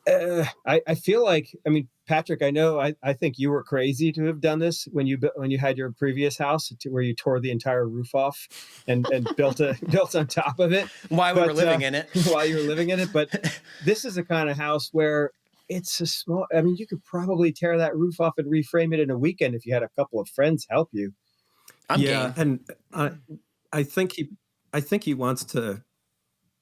I feel like, I mean, Patrick, I know I think you were crazy to have done this when you had your previous house where you tore the entire roof off and built on top of it While we were living in it. while you were living in it. But this is the kind of house where it's a small. I mean, you could probably tear that roof off and reframe it in a weekend if you had a couple of friends help you. I'm Yeah, game. and I think he wants to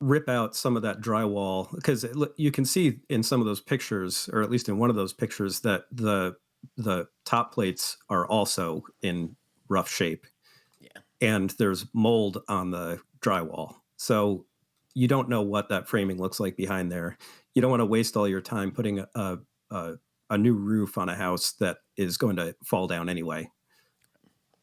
rip out some of that drywall because you can see in some of those pictures, or at least in one of those pictures, that the top plates are also in rough shape. Yeah. And there's mold on the drywall. So you don't know what that framing looks like behind there. You don't want to waste all your time putting a new roof on a house that is going to fall down anyway.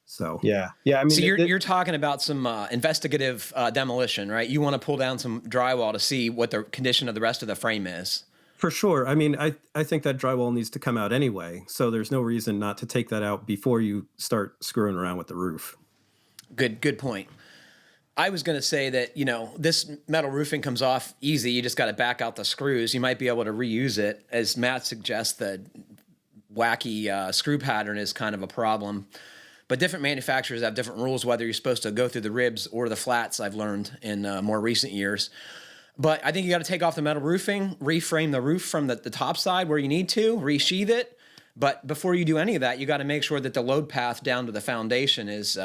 So yeah. I mean, so you're talking about some investigative demolition, right? You want to pull down some drywall to see what the condition of the rest of the frame is. for sure. I mean, I think that drywall needs to come out anyway. So there's no reason not to take that out before you start screwing around with the roof. Good point. I was going to say that, this metal roofing comes off easy. You just got to back out the screws. You might be able to reuse it. As Matt suggests, the wacky screw pattern is kind of a problem. But different manufacturers have different rules, whether you're supposed to go through the ribs or the flats, I've learned in more recent years. But I think you got to take off the metal roofing, reframe the roof from the top side where you need to, resheath it. But before you do any of that, you got to make sure that the load path down to the foundation is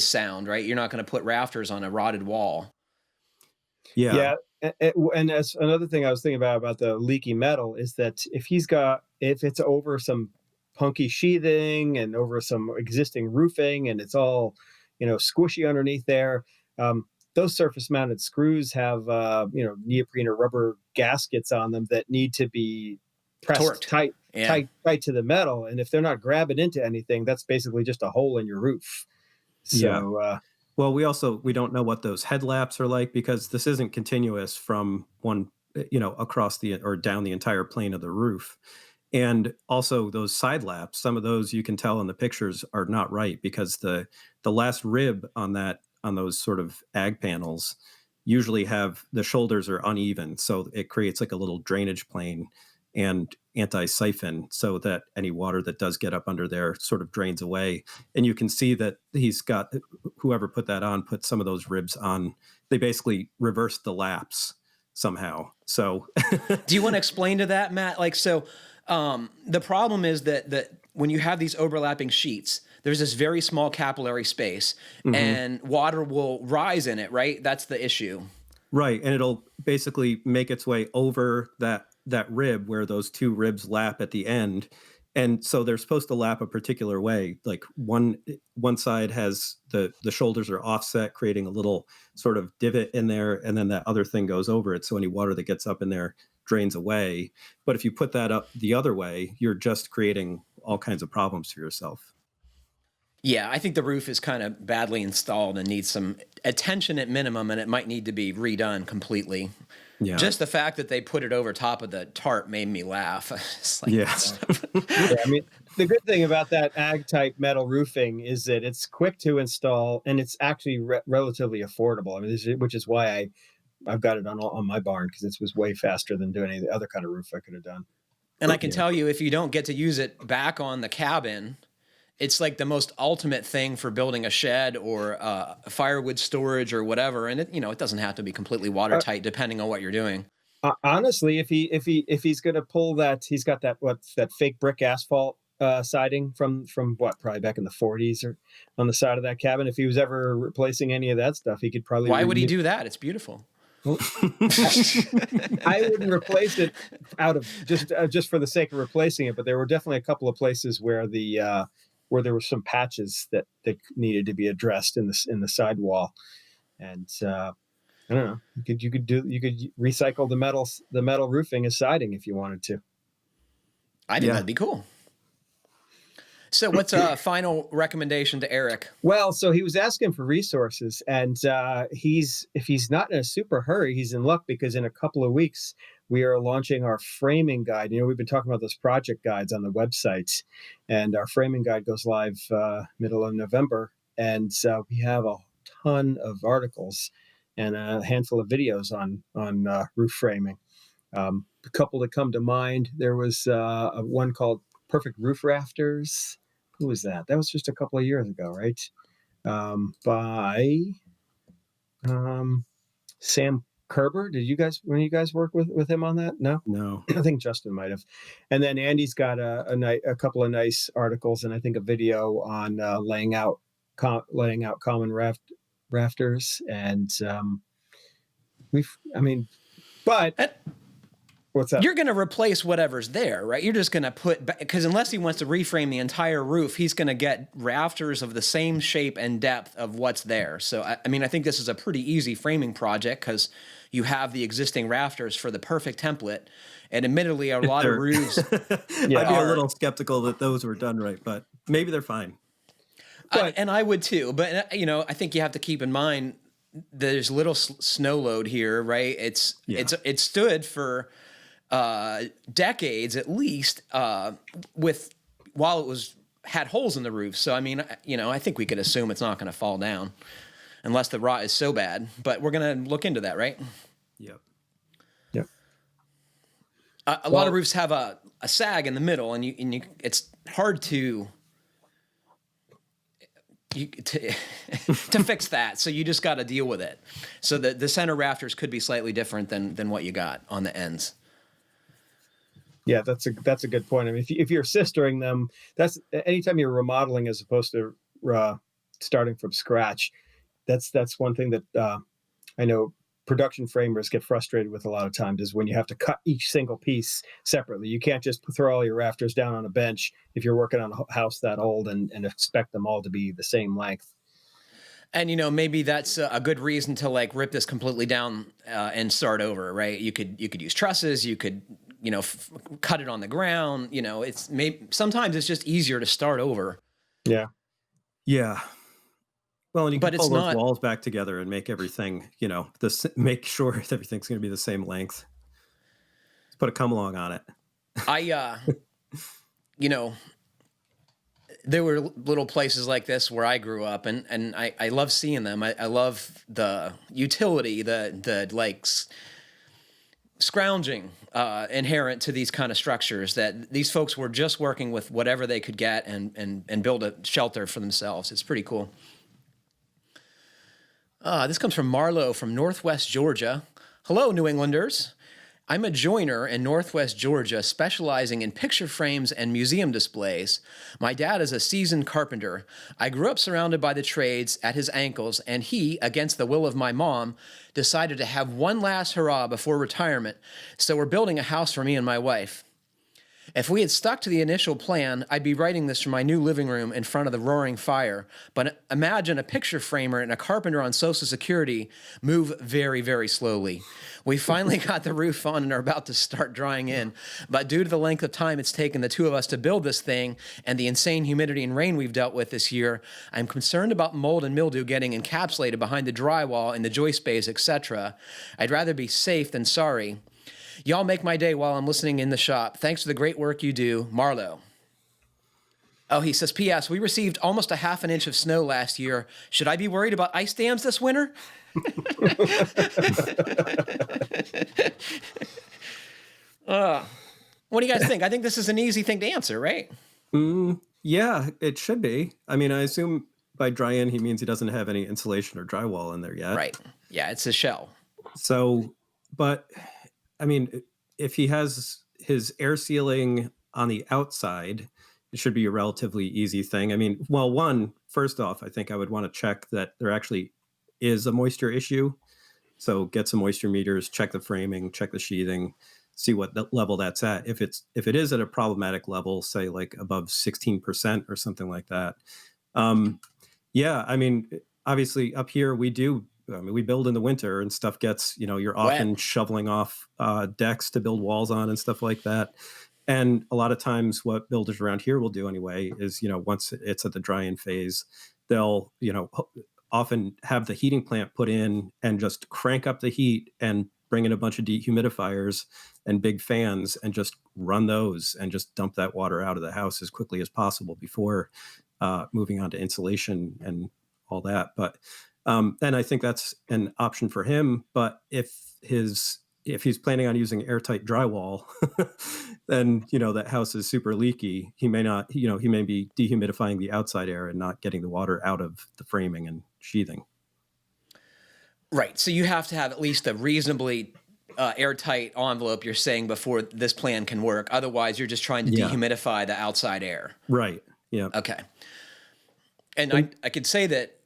sound, right? You're not going to put rafters on a rotted wall. Yeah. And as another thing I was thinking about the leaky metal is that if it's over some punky sheathing and over some existing roofing and it's all, squishy underneath there, those surface mounted screws have, neoprene or rubber gaskets on them that need to be pressed Torqued. tight to the metal. And if they're not grabbing into anything, that's basically just a hole in your roof. So, well, we don't know what those headlaps are like because this isn't continuous from one, across or down the entire plane of the roof. And also those side laps, some of those you can tell in the pictures are not right because the last rib on those sort of ag panels usually have the shoulders are uneven. So it creates like a little drainage plane and anti-siphon so that any water that does get up under there sort of drains away. And you can see that whoever put that on, put some of those ribs on. They basically reversed the laps somehow. So do you want to explain to that, Matt? The problem is that when you have these overlapping sheets, there's this very small capillary space and water will rise in it, right? That's the issue. Right. And it'll basically make its way over that rib where those two ribs lap at the end. And so they're supposed to lap a particular way. Like one side has the shoulders are offset, creating a little sort of divot in there. And then that other thing goes over it. So any water that gets up in there drains away. But if you put that up the other way, you're just creating all kinds of problems for yourself. Yeah, I think the roof is kind of badly installed and needs some attention at minimum, and it might need to be redone completely. Yeah. Just the fact that they put it over top of the tarp made me laugh. Yeah, I mean, the good thing about that ag type metal roofing is that it's quick to install and it's actually relatively affordable. I mean, which is why I've got it on my barn because it was way faster than doing any of the other kind of roof I could have done. And I can tell you, if you don't get to use it back on the cabin, it's like the most ultimate thing for building a shed or firewood storage or whatever. And it doesn't have to be completely watertight depending on what you're doing. Honestly, if he's going to pull that, he's got that fake brick asphalt siding from probably back in the 40s or on the side of that cabin. If he was ever replacing any of that stuff, he could probably. Why would he do that? It's beautiful. I wouldn't replace it out of just for the sake of replacing it, but there were definitely a couple of places where where there were some patches that needed to be addressed in the sidewall, and I don't know. You could recycle the metal roofing as siding if you wanted to. I think Yeah. that'd be cool. So what's a final recommendation to Eric? Well, so he was asking for resources, and if he's not in a super hurry, he's in luck, because in a couple of weeks we are launching our framing guide. We've been talking about those project guides on the website, and our framing guide goes live middle of November, and we have a ton of articles and a handful of videos on roof framing. A couple that come to mind. There was one called Perfect Roof Rafters. Who was that? That was just a couple of years ago, right? By Sam Kerber. Did you guys work with him on that? No. I think Justin might have. And then Andy's got a couple of nice articles, and I think a video on laying out common rafters. And what's that? You're going to replace whatever's there, right? You're just going to because unless he wants to reframe the entire roof, he's going to get rafters of the same shape and depth of what's there. So, I think this is a pretty easy framing project because you have the existing rafters for the perfect template. And admittedly, a lot of roofs. I'd be a little skeptical that those were done right, but maybe they're fine. And I would too. But, I think you have to keep in mind there's little snow load here, right? It stood for decades at least while it had holes in the roof. So I think we could assume it's not going to fall down unless the rot is so bad. But we're going to look into that, right? Yep. A lot of roofs have a sag in the middle, and you it's hard to fix that. So you just got to deal with it. So the center rafters could be slightly different than what you got on the ends. Yeah, that's a good point. If you're sistering them, that's anytime you're remodeling as opposed to starting from scratch. That's one thing that I know production framers get frustrated with a lot of times, is when you have to cut each single piece separately. You can't just throw all your rafters down on a bench if you're working on a house that old and expect them all to be the same length. And, maybe that's a good reason to rip this completely down and start over, right? You could use trusses, you could, cut it on the ground. Sometimes it's just easier to start over. Yeah. Yeah. Well, and you can pull those walls back together and make everything, make sure everything's going to be the same length. Let's put a come along on it. There were little places like this where I grew up, and I love seeing them. I love the utility, the scrounging inherent to these kind of structures, that these folks were just working with whatever they could get and build a shelter for themselves. It's pretty cool. This comes from Marlowe from Northwest Georgia. Hello, New Englanders. I'm a joiner in Northwest Georgia, specializing in picture frames and museum displays. My dad is a seasoned carpenter. I grew up surrounded by the trades at his ankles, and he, against the will of my mom, decided to have one last hurrah before retirement, so we're building a house for me and my wife. If we had stuck to the initial plan, I'd be writing this from my new living room in front of the roaring fire. But imagine a picture framer and a carpenter on Social Security move very, very slowly. We finally got the roof on and are about to start drying in. But due to the length of time it's taken the two of us to build this thing and the insane humidity and rain we've dealt with this year, I'm concerned about mold and mildew getting encapsulated behind the drywall and the joist bays, etc. I'd rather be safe than sorry. Y'all make my day while I'm listening in the shop. Thanks for the great work you do, Marlowe. Oh, he says, P.S. We received almost a half an inch of snow last year. Should I be worried about ice dams this winter? What do you guys think? I think this is an easy thing to answer, right? Yeah, it should be. I assume by dry in, he means he doesn't have any insulation or drywall in there yet. Right. Yeah, it's a shell. So, but... if he has his air sealing on the outside, it should be a relatively easy thing. First off, I think I would want to check that there actually is a moisture issue. So get some moisture meters, check the framing, check the sheathing, see what level that's at. If it is at a problematic level, say above 16% or something like that. Obviously up here we do I mean, we build in the winter and stuff gets, you're often shoveling off decks to build walls on and stuff like that. And a lot of times what builders around here will do anyway is, once it's at the dry-in phase, they'll, often have the heating plant put in and just crank up the heat and bring in a bunch of dehumidifiers and big fans and just run those and just dump that water out of the house as quickly as possible before moving on to insulation and all that. But and I think that's an option for him. But if he's planning on using airtight drywall, then that house is super leaky. He may not, he may be dehumidifying the outside air and not getting the water out of the framing and sheathing. Right. So you have to have at least a reasonably airtight envelope, you're saying, before this plan can work. Otherwise, you're just trying to dehumidify the outside air. Right. Yeah. Okay. And I could say that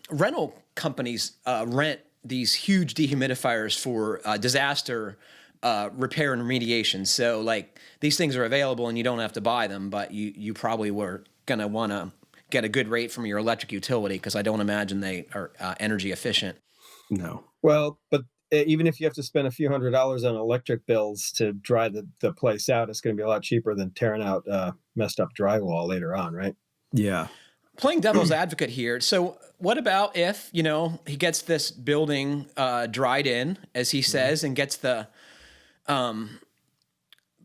rental companies rent these huge dehumidifiers for disaster repair and remediation. So like these things are available and you don't have to buy them, but you probably were going to want to get a good rate from your electric utility, because I don't imagine they are energy efficient. No. Well, but even if you have to spend a few $100s on electric bills to dry the place out, it's going to be a lot cheaper than tearing out messed up drywall later on, right? Yeah. Playing devil's advocate here. So what about if, he gets this building dried in, as he says, and gets the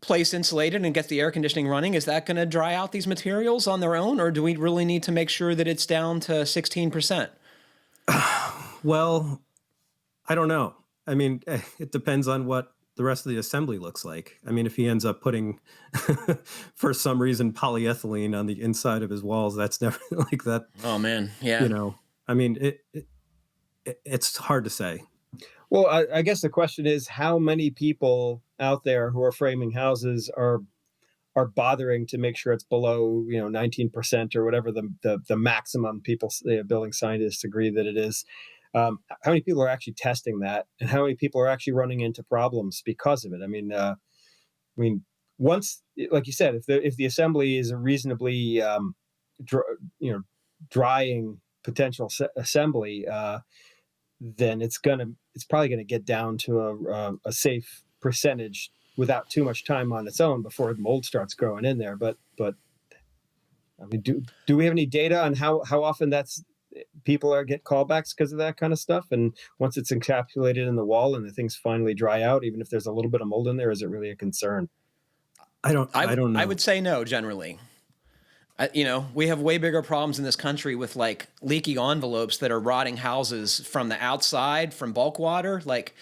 place insulated and gets the air conditioning running? Is that going to dry out these materials on their own, or do we really need to make sure that it's down to 16%? Well, I don't know. I mean, it depends on what the rest of the assembly looks like. I mean, if he ends up putting, for some reason, polyethylene on the inside of his walls, that's never like that. Oh man, yeah. I mean, it's hard to say. Well, I guess the question is, how many people out there who are framing houses are bothering to make sure it's below 19% or whatever the maximum people, building scientists, agree that it is. How many people are actually testing that, and how many people are actually running into problems because of it? I mean, once, like you said, if the assembly is a reasonably, drying potential assembly, then it's probably gonna get down to a safe percentage without too much time on its own before the mold starts growing in there. But I mean, do we have any data on how often people get callbacks because of that kind of stuff? And once it's encapsulated in the wall and the things finally dry out, even if there's a little bit of mold in there, is it really a concern? I don't know. I would say no, generally. We have way bigger problems in this country with like leaky envelopes that are rotting houses from the outside from bulk water. Like,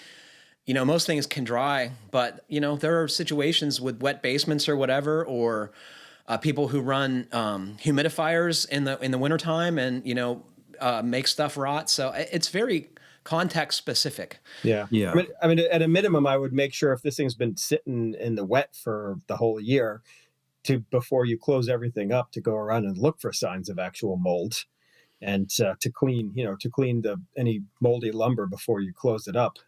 most things can dry, but there are situations with wet basements or whatever, or people who run humidifiers in the wintertime and make stuff rot. So it's very context specific. Yeah. I mean, at a minimum, I would make sure, if this thing's been sitting in the wet for the whole year, before you close everything up, to go around and look for signs of actual mold, and to clean any moldy lumber before you close it up.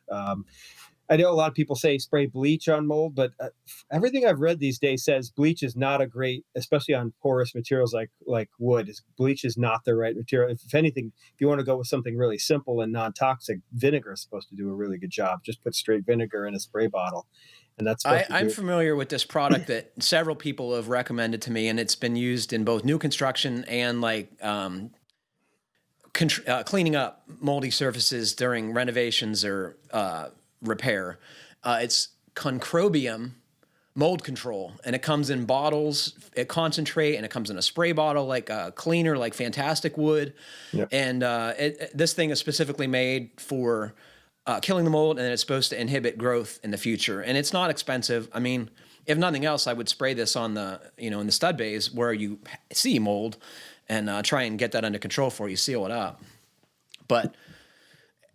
I know a lot of people say spray bleach on mold, but everything I've read these days says bleach is not a great, especially on porous materials like wood. Bleach is not the right material. If anything, if you want to go with something really simple and non-toxic, vinegar is supposed to do a really good job. Just put straight vinegar in a spray bottle. And that's I'm familiar with this product that several people have recommended to me, and it's been used in both new construction and like cleaning up moldy surfaces during renovations or repair. It's concrobium mold control, and it comes in bottles, it concentrate, and it comes in a spray bottle, like a cleaner, like Fantastic Wood. Yep. And this thing is specifically made for killing the mold, and it's supposed to inhibit growth in the future. And it's not expensive. I mean, if nothing else, I would spray this on the, in the stud bays where you see mold, and try and get that under control before you seal it up. But,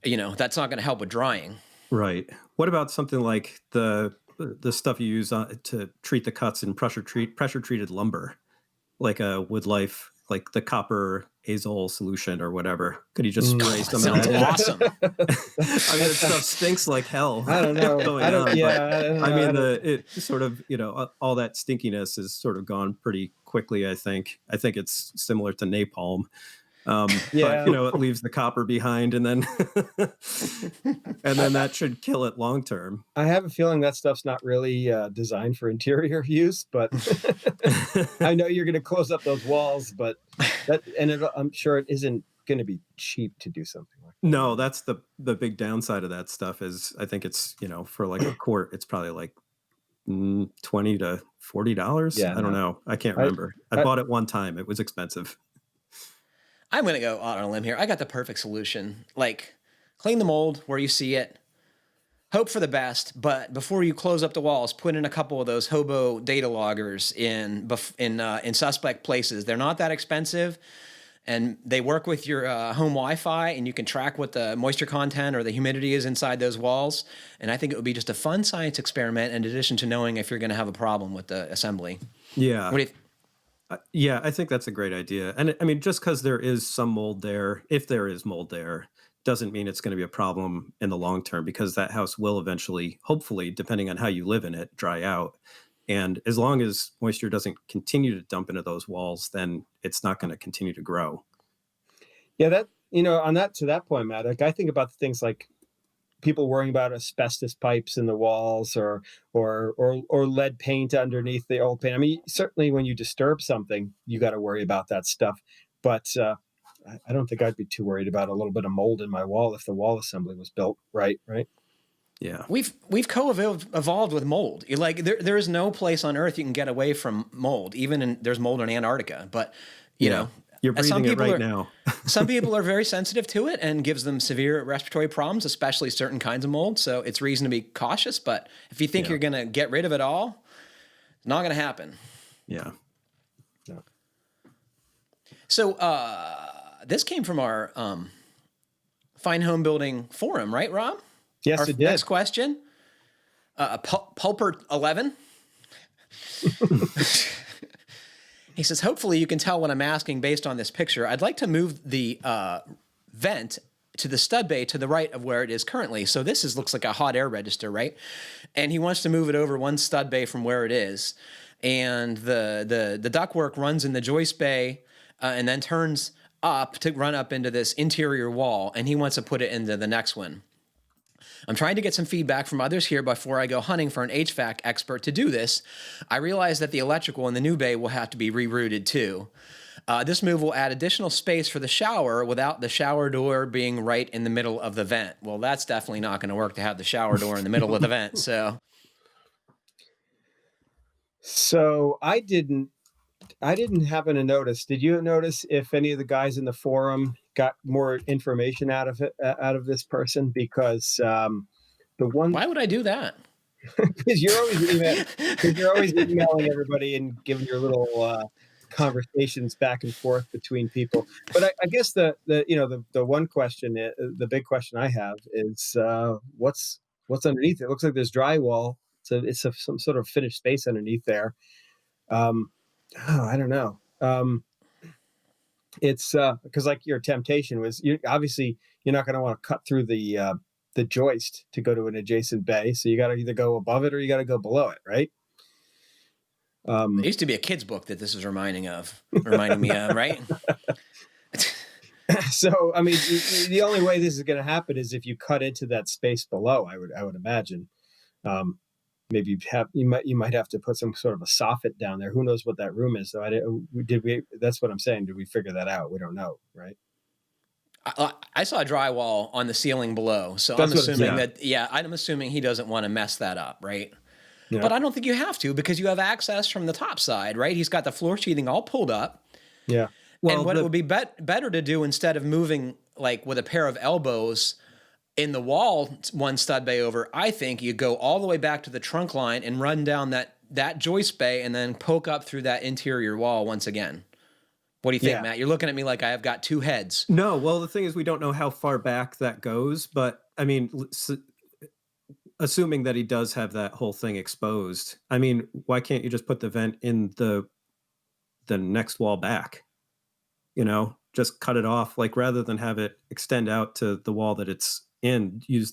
that's not going to help with drying. Right. What about something like the stuff you use to treat the cuts in pressure treated lumber, like a Woodlife, like the copper azole solution or whatever? Could you just spray some of that? Awesome. I mean, that stuff stinks like hell. I don't know. It sort of, all that stinkiness is sort of gone pretty quickly. I think it's similar to napalm. Yeah. But it leaves the copper behind, and then and then that should kill it long term. I have a feeling that stuff's not really designed for interior use, but I know you're going to close up those walls, but I'm sure it isn't going to be cheap to do something like that. No, that's the big downside of that stuff is I think it's, for like a quart, it's probably like $20 to $40. Yeah, I don't know. I can't remember. I bought it one time. It was expensive. I'm going to go out on a limb here. I got the perfect solution. Like, clean the mold where you see it. Hope for the best, but before you close up the walls, put in a couple of those hobo data loggers in suspect places. They're not that expensive, and they work with your home Wi-Fi, and you can track what the moisture content or the humidity is inside those walls. And I think it would be just a fun science experiment in addition to knowing if you're going to have a problem with the assembly. Yeah. What do you Yeah, I think that's a great idea. And I mean, just because there is some mold there, if there is mold there, doesn't mean it's going to be a problem in the long term, because that house will eventually, hopefully, depending on how you live in it, dry out. And as long as moisture doesn't continue to dump into those walls, then it's not going to continue to grow. Yeah, to that point, Matt, like I think about things like people worrying about asbestos pipes in the walls or lead paint underneath the old paint. I mean, certainly when you disturb something, you got to worry about that stuff. But I don't think I'd be too worried about a little bit of mold in my wall if the wall assembly was built right. Yeah, We've evolved with mold. There is no place on Earth you can get away from mold. There's mold in Antarctica, but you know. You're breathing it right now. Some people are very sensitive to it and gives them severe respiratory problems, especially certain kinds of mold. So it's reason to be cautious. But if you think you're going to get rid of it all, it's not going to happen. Yeah. No. So this came from our Fine Homebuilding forum, right, Rob? Yes, Our it did. Next question. Pulper 11. He says, hopefully you can tell what I'm asking based on this picture. I'd like to move the vent to the stud bay to the right of where it is currently. So this looks like a hot air register, right? And he wants to move it over one stud bay from where it is. And the ductwork runs in the joist bay and then turns up to run up into this interior wall. And he wants to put it into the next one. I'm trying to get some feedback from others here before I go hunting for an HVAC expert to do this. I realize that the electrical in the new bay will have to be rerouted too. This move will add additional space for the shower without the shower door being right in the middle of the vent. Well, that's definitely not going to work to have the shower door in the middle of the vent. So I didn't happen to notice. Did you notice if any of the guys in the forum got more information out of this person? Because why would I do that? Because you're always emailing everybody and giving your little conversations back and forth between people. But I guess the one question, the big question I have is what's underneath it? It looks like there's drywall, so it's some sort of finished space underneath there. I don't know. It's because like your temptation was you're not going to want to cut through the joist to go to an adjacent bay. So you got to either go above it or you got to go below it. Right. It used to be a kid's book that this is reminding me of, right? So, I mean, the only way this is going to happen is if you cut into that space below, I would imagine. Maybe you might have to put some sort of a soffit down there. Who knows what that room is? So that's what I'm saying. Did we figure that out? We don't know, right? I saw drywall on the ceiling below, so I'm assuming he doesn't want to mess that up, right? Yeah. But I don't think you have to, because you have access from the top side, right? He's got the floor sheathing all pulled up. Yeah. Well, and what it would be better to do, instead of moving like with a pair of elbows in the wall one stud bay over, I think you go all the way back to the trunk line and run down that joist bay and then poke up through that interior wall once again. What do you think, Matt? You're looking at me like I have got two heads. No, well, the thing is, we don't know how far back that goes, but I mean, assuming that he does have that whole thing exposed, I mean, why can't you just put the vent in the next wall back? Just cut it off, like rather than have it extend out to the wall that it's in, use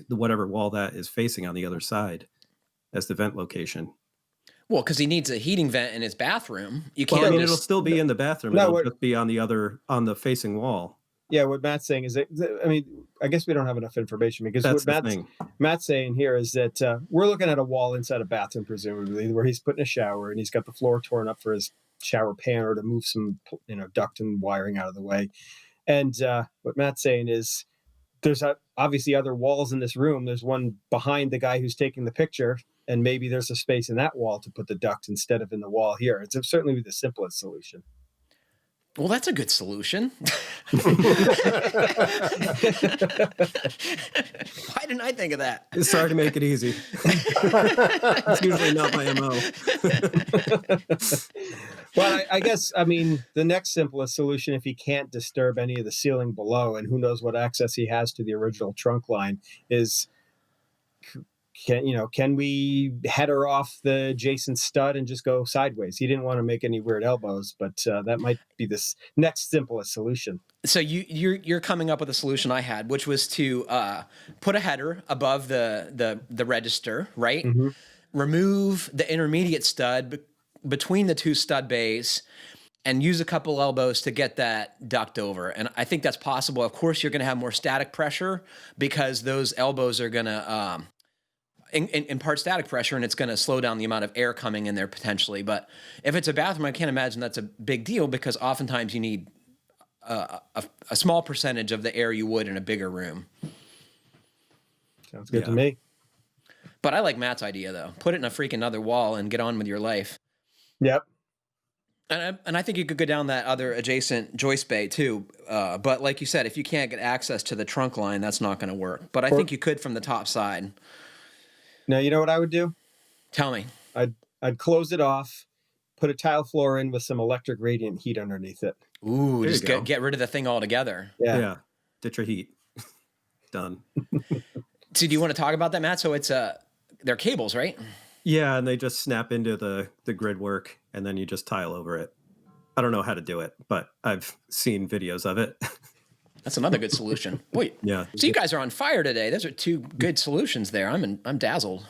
whatever wall that is facing on the other side as the vent location. Well, because he needs a heating vent in his bathroom. You Well, can't I mean, just... it'll still be in the bathroom. No, It'll what- just be on the facing wall. Yeah, what Matt's saying is that, I mean, I guess we don't have enough information because That's what the thing. Matt's saying here is that we're looking at a wall inside a bathroom, presumably, where he's putting a shower and he's got the floor torn up for his shower pan or to move some, duct and wiring out of the way. And what Matt's saying is there's obviously other walls in this room. There's one behind the guy who's taking the picture, and maybe there's a space in that wall to put the duct instead of in the wall here. It's certainly the simplest solution. Well, that's a good solution. Why didn't I think of that? Sorry to make it easy. It's usually not my MO. Well, I guess, I mean, the next simplest solution, if he can't disturb any of the ceiling below, and who knows what access he has to the original trunk line, is can we header off the adjacent stud and just go sideways? He didn't want to make any weird elbows, but that might be this next simplest solution. So you're coming up with a solution I had, which was to put a header above the register, right? Mm-hmm. Remove the intermediate stud between the two stud bays, and use a couple elbows to get that duct over. And I think that's possible. Of course, you're going to have more static pressure because those elbows are going to impart static pressure, and it's going to slow down the amount of air coming in there potentially. But if it's a bathroom, I can't imagine that's a big deal because oftentimes you need a small percentage of the air you would in a bigger room. Sounds good to me. But I like Matt's idea, though. Put it in a freaking other wall and get on with your life. Yep. And I think you could go down that other adjacent joist bay, too. But like you said, if you can't get access to the trunk line, that's not going to work. But I think you could from the top side. Now, you know what I would do? Tell me. I'd close it off, put a tile floor in with some electric radiant heat underneath it. Ooh, There just you go. get rid of the thing altogether. Yeah. Ditch your heat. Done. So do you want to talk about that, Matt? So it's they're cables, right? Yeah, and they just snap into the grid work, and then you just tile over it. I don't know how to do it, but I've seen videos of it. That's another good solution. Wait. Yeah. So you guys are on fire today. Those are two good solutions there. I'm dazzled.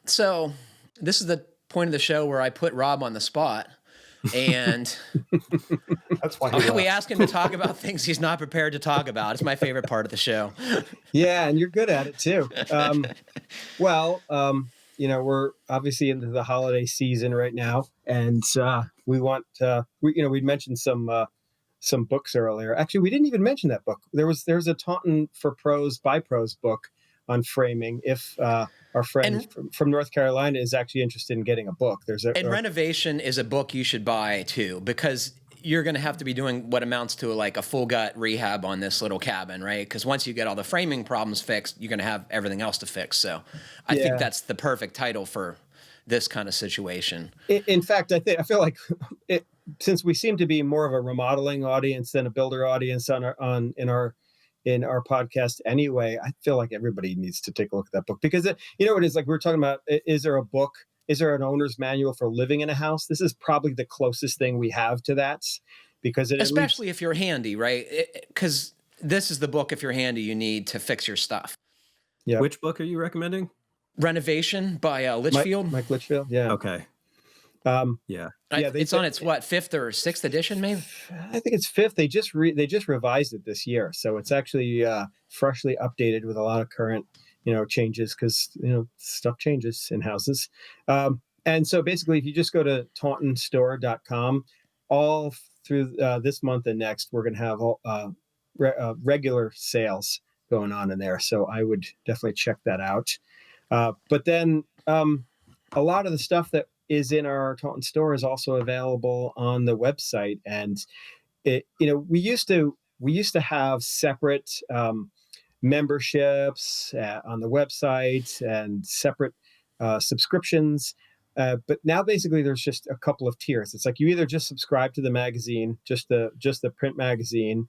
So this is the point of the show where I put Rob on the spot, and That's why we ask him to talk about things he's not prepared to talk about. It's my favorite part of the show. Yeah, and you're good at it too. We're obviously into the holiday season right now, and we want we'd mentioned some books earlier. Actually, we didn't even mention that book. There's a Taunton for Pros by Pros book on framing. If our friend from North Carolina is actually interested in getting a book, Renovation is a book you should buy too, because you're going to have to be doing what amounts to like a full gut rehab on this little cabin, right? Because once you get all the framing problems fixed, you're going to have everything else to fix. So I think that's the perfect title for this kind of situation. In fact, I feel like since we seem to be more of a remodeling audience than a builder audience in our podcast anyway, I feel like everybody needs to take a look at that book, because it is like we were talking about. Is there a book? Is there an owner's manual for living in a house? This is probably the closest thing we have to that, because especially if you're handy, right? Because this is the book, if you're handy, you need to fix your stuff. Yeah. Which book are you recommending? Renovation by Litchfield. Mike Litchfield. Yeah. Okay. Yeah. It's on its fifth or sixth edition, maybe. I think it's fifth. They just revised it this year, so it's actually freshly updated with a lot of current changes, because stuff changes in houses. And so basically, if you just go to tauntonstore.com, all through this month and next, we're going to have regular sales going on in there. So I would definitely check that out. But then a lot of the stuff that is in our Taunton store is also available on the website. And we used to have separate memberships on the website and separate subscriptions. But now basically there's just a couple of tiers. It's like you either just subscribe to the magazine, just the print magazine,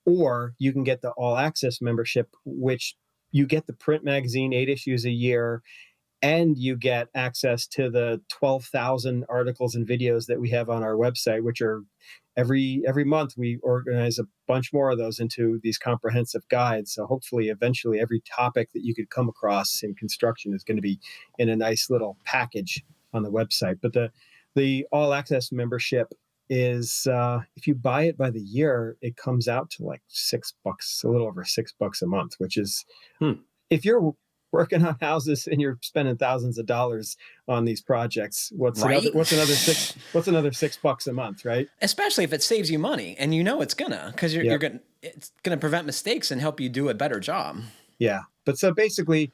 or you can get the all access membership, which you get the print magazine, 8 issues a year, and you get access to the 12,000 articles and videos that we have on our website, which are every month we organize a bunch more of those into these comprehensive guides. So hopefully, eventually, every topic that you could come across in construction is going to be in a nice little package on the website. But the all access membership is, if you buy it by the year, it comes out to like $6, a little over $6 a month, which is, if you're working on houses and you're spending thousands of dollars on these projects, what's another $6 a month, right? Especially if it saves you money, and it's gonna, because it's gonna prevent mistakes and help you do a better job. Yeah, but so basically,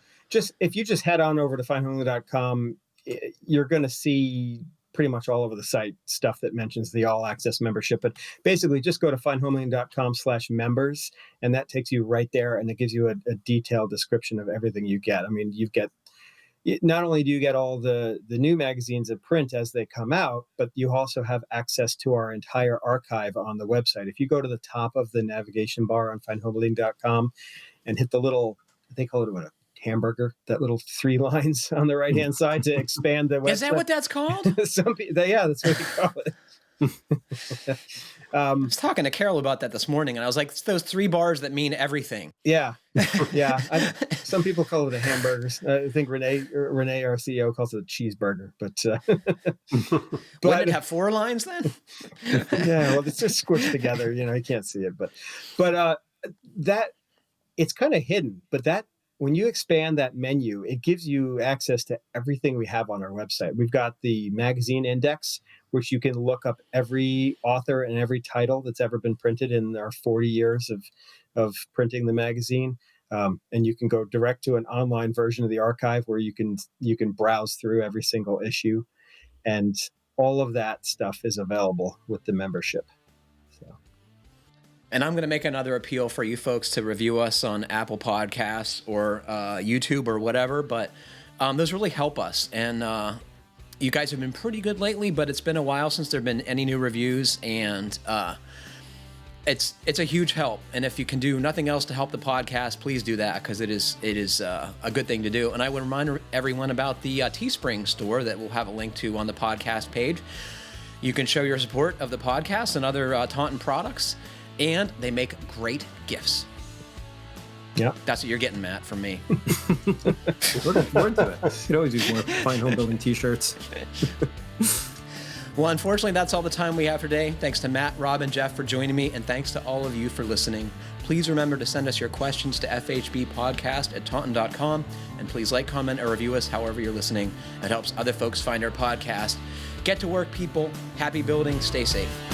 if you just head on over to finehomebuilding.com, you're going to see pretty much all over the site stuff that mentions the all access membership. But basically, just go to finehomebuilding.com/members, and that takes you right there, and it gives you a detailed description of everything you get. I mean, not only do you get all the new magazines in print as they come out, but you also have access to our entire archive on the website. If you go to the top of the navigation bar on finehomebuilding.com and hit the little, they call it a hamburger, that little 3 lines on the right hand side to expand the website. Is that what that's called? Some people, yeah, that's what you call it. I was talking to Carol about that this morning, and I was like, it's those 3 bars that mean everything. Yeah. Some people call it a hamburger. I think Renee, our CEO, calls it a cheeseburger. But wouldn't it have 4 lines then? Yeah, well, it's just squished together. You can't see it, but that it's kind of hidden. But that, when you expand that menu, it gives you access to everything we have on our website. We've got the magazine index, which you can look up every author and every title that's ever been printed in our 40 years of printing the magazine. And you can go direct to an online version of the archive where you can browse through every single issue. And all of that stuff is available with the membership. And I'm going to make another appeal for you folks to review us on Apple Podcasts or YouTube or whatever, but those really help us. And you guys have been pretty good lately, but it's been a while since there have been any new reviews, and it's a huge help. And if you can do nothing else to help the podcast, please do that, because it is a good thing to do. And I would remind everyone about the Teespring store that we'll have a link to on the podcast page. You can show your support of the podcast and other Taunton products. And they make great gifts. Yeah. That's what you're getting, Matt, from me. Looking forward to it. You could always use more Fine Home Building t-shirts. Well, unfortunately, that's all the time we have today. Thanks to Matt, Rob, and Jeff for joining me, and thanks to all of you for listening. Please remember to send us your questions to fhbpodcast@taunton.com, and please like, comment, or review us however you're listening. It helps other folks find our podcast. Get to work, people. Happy building. Stay safe.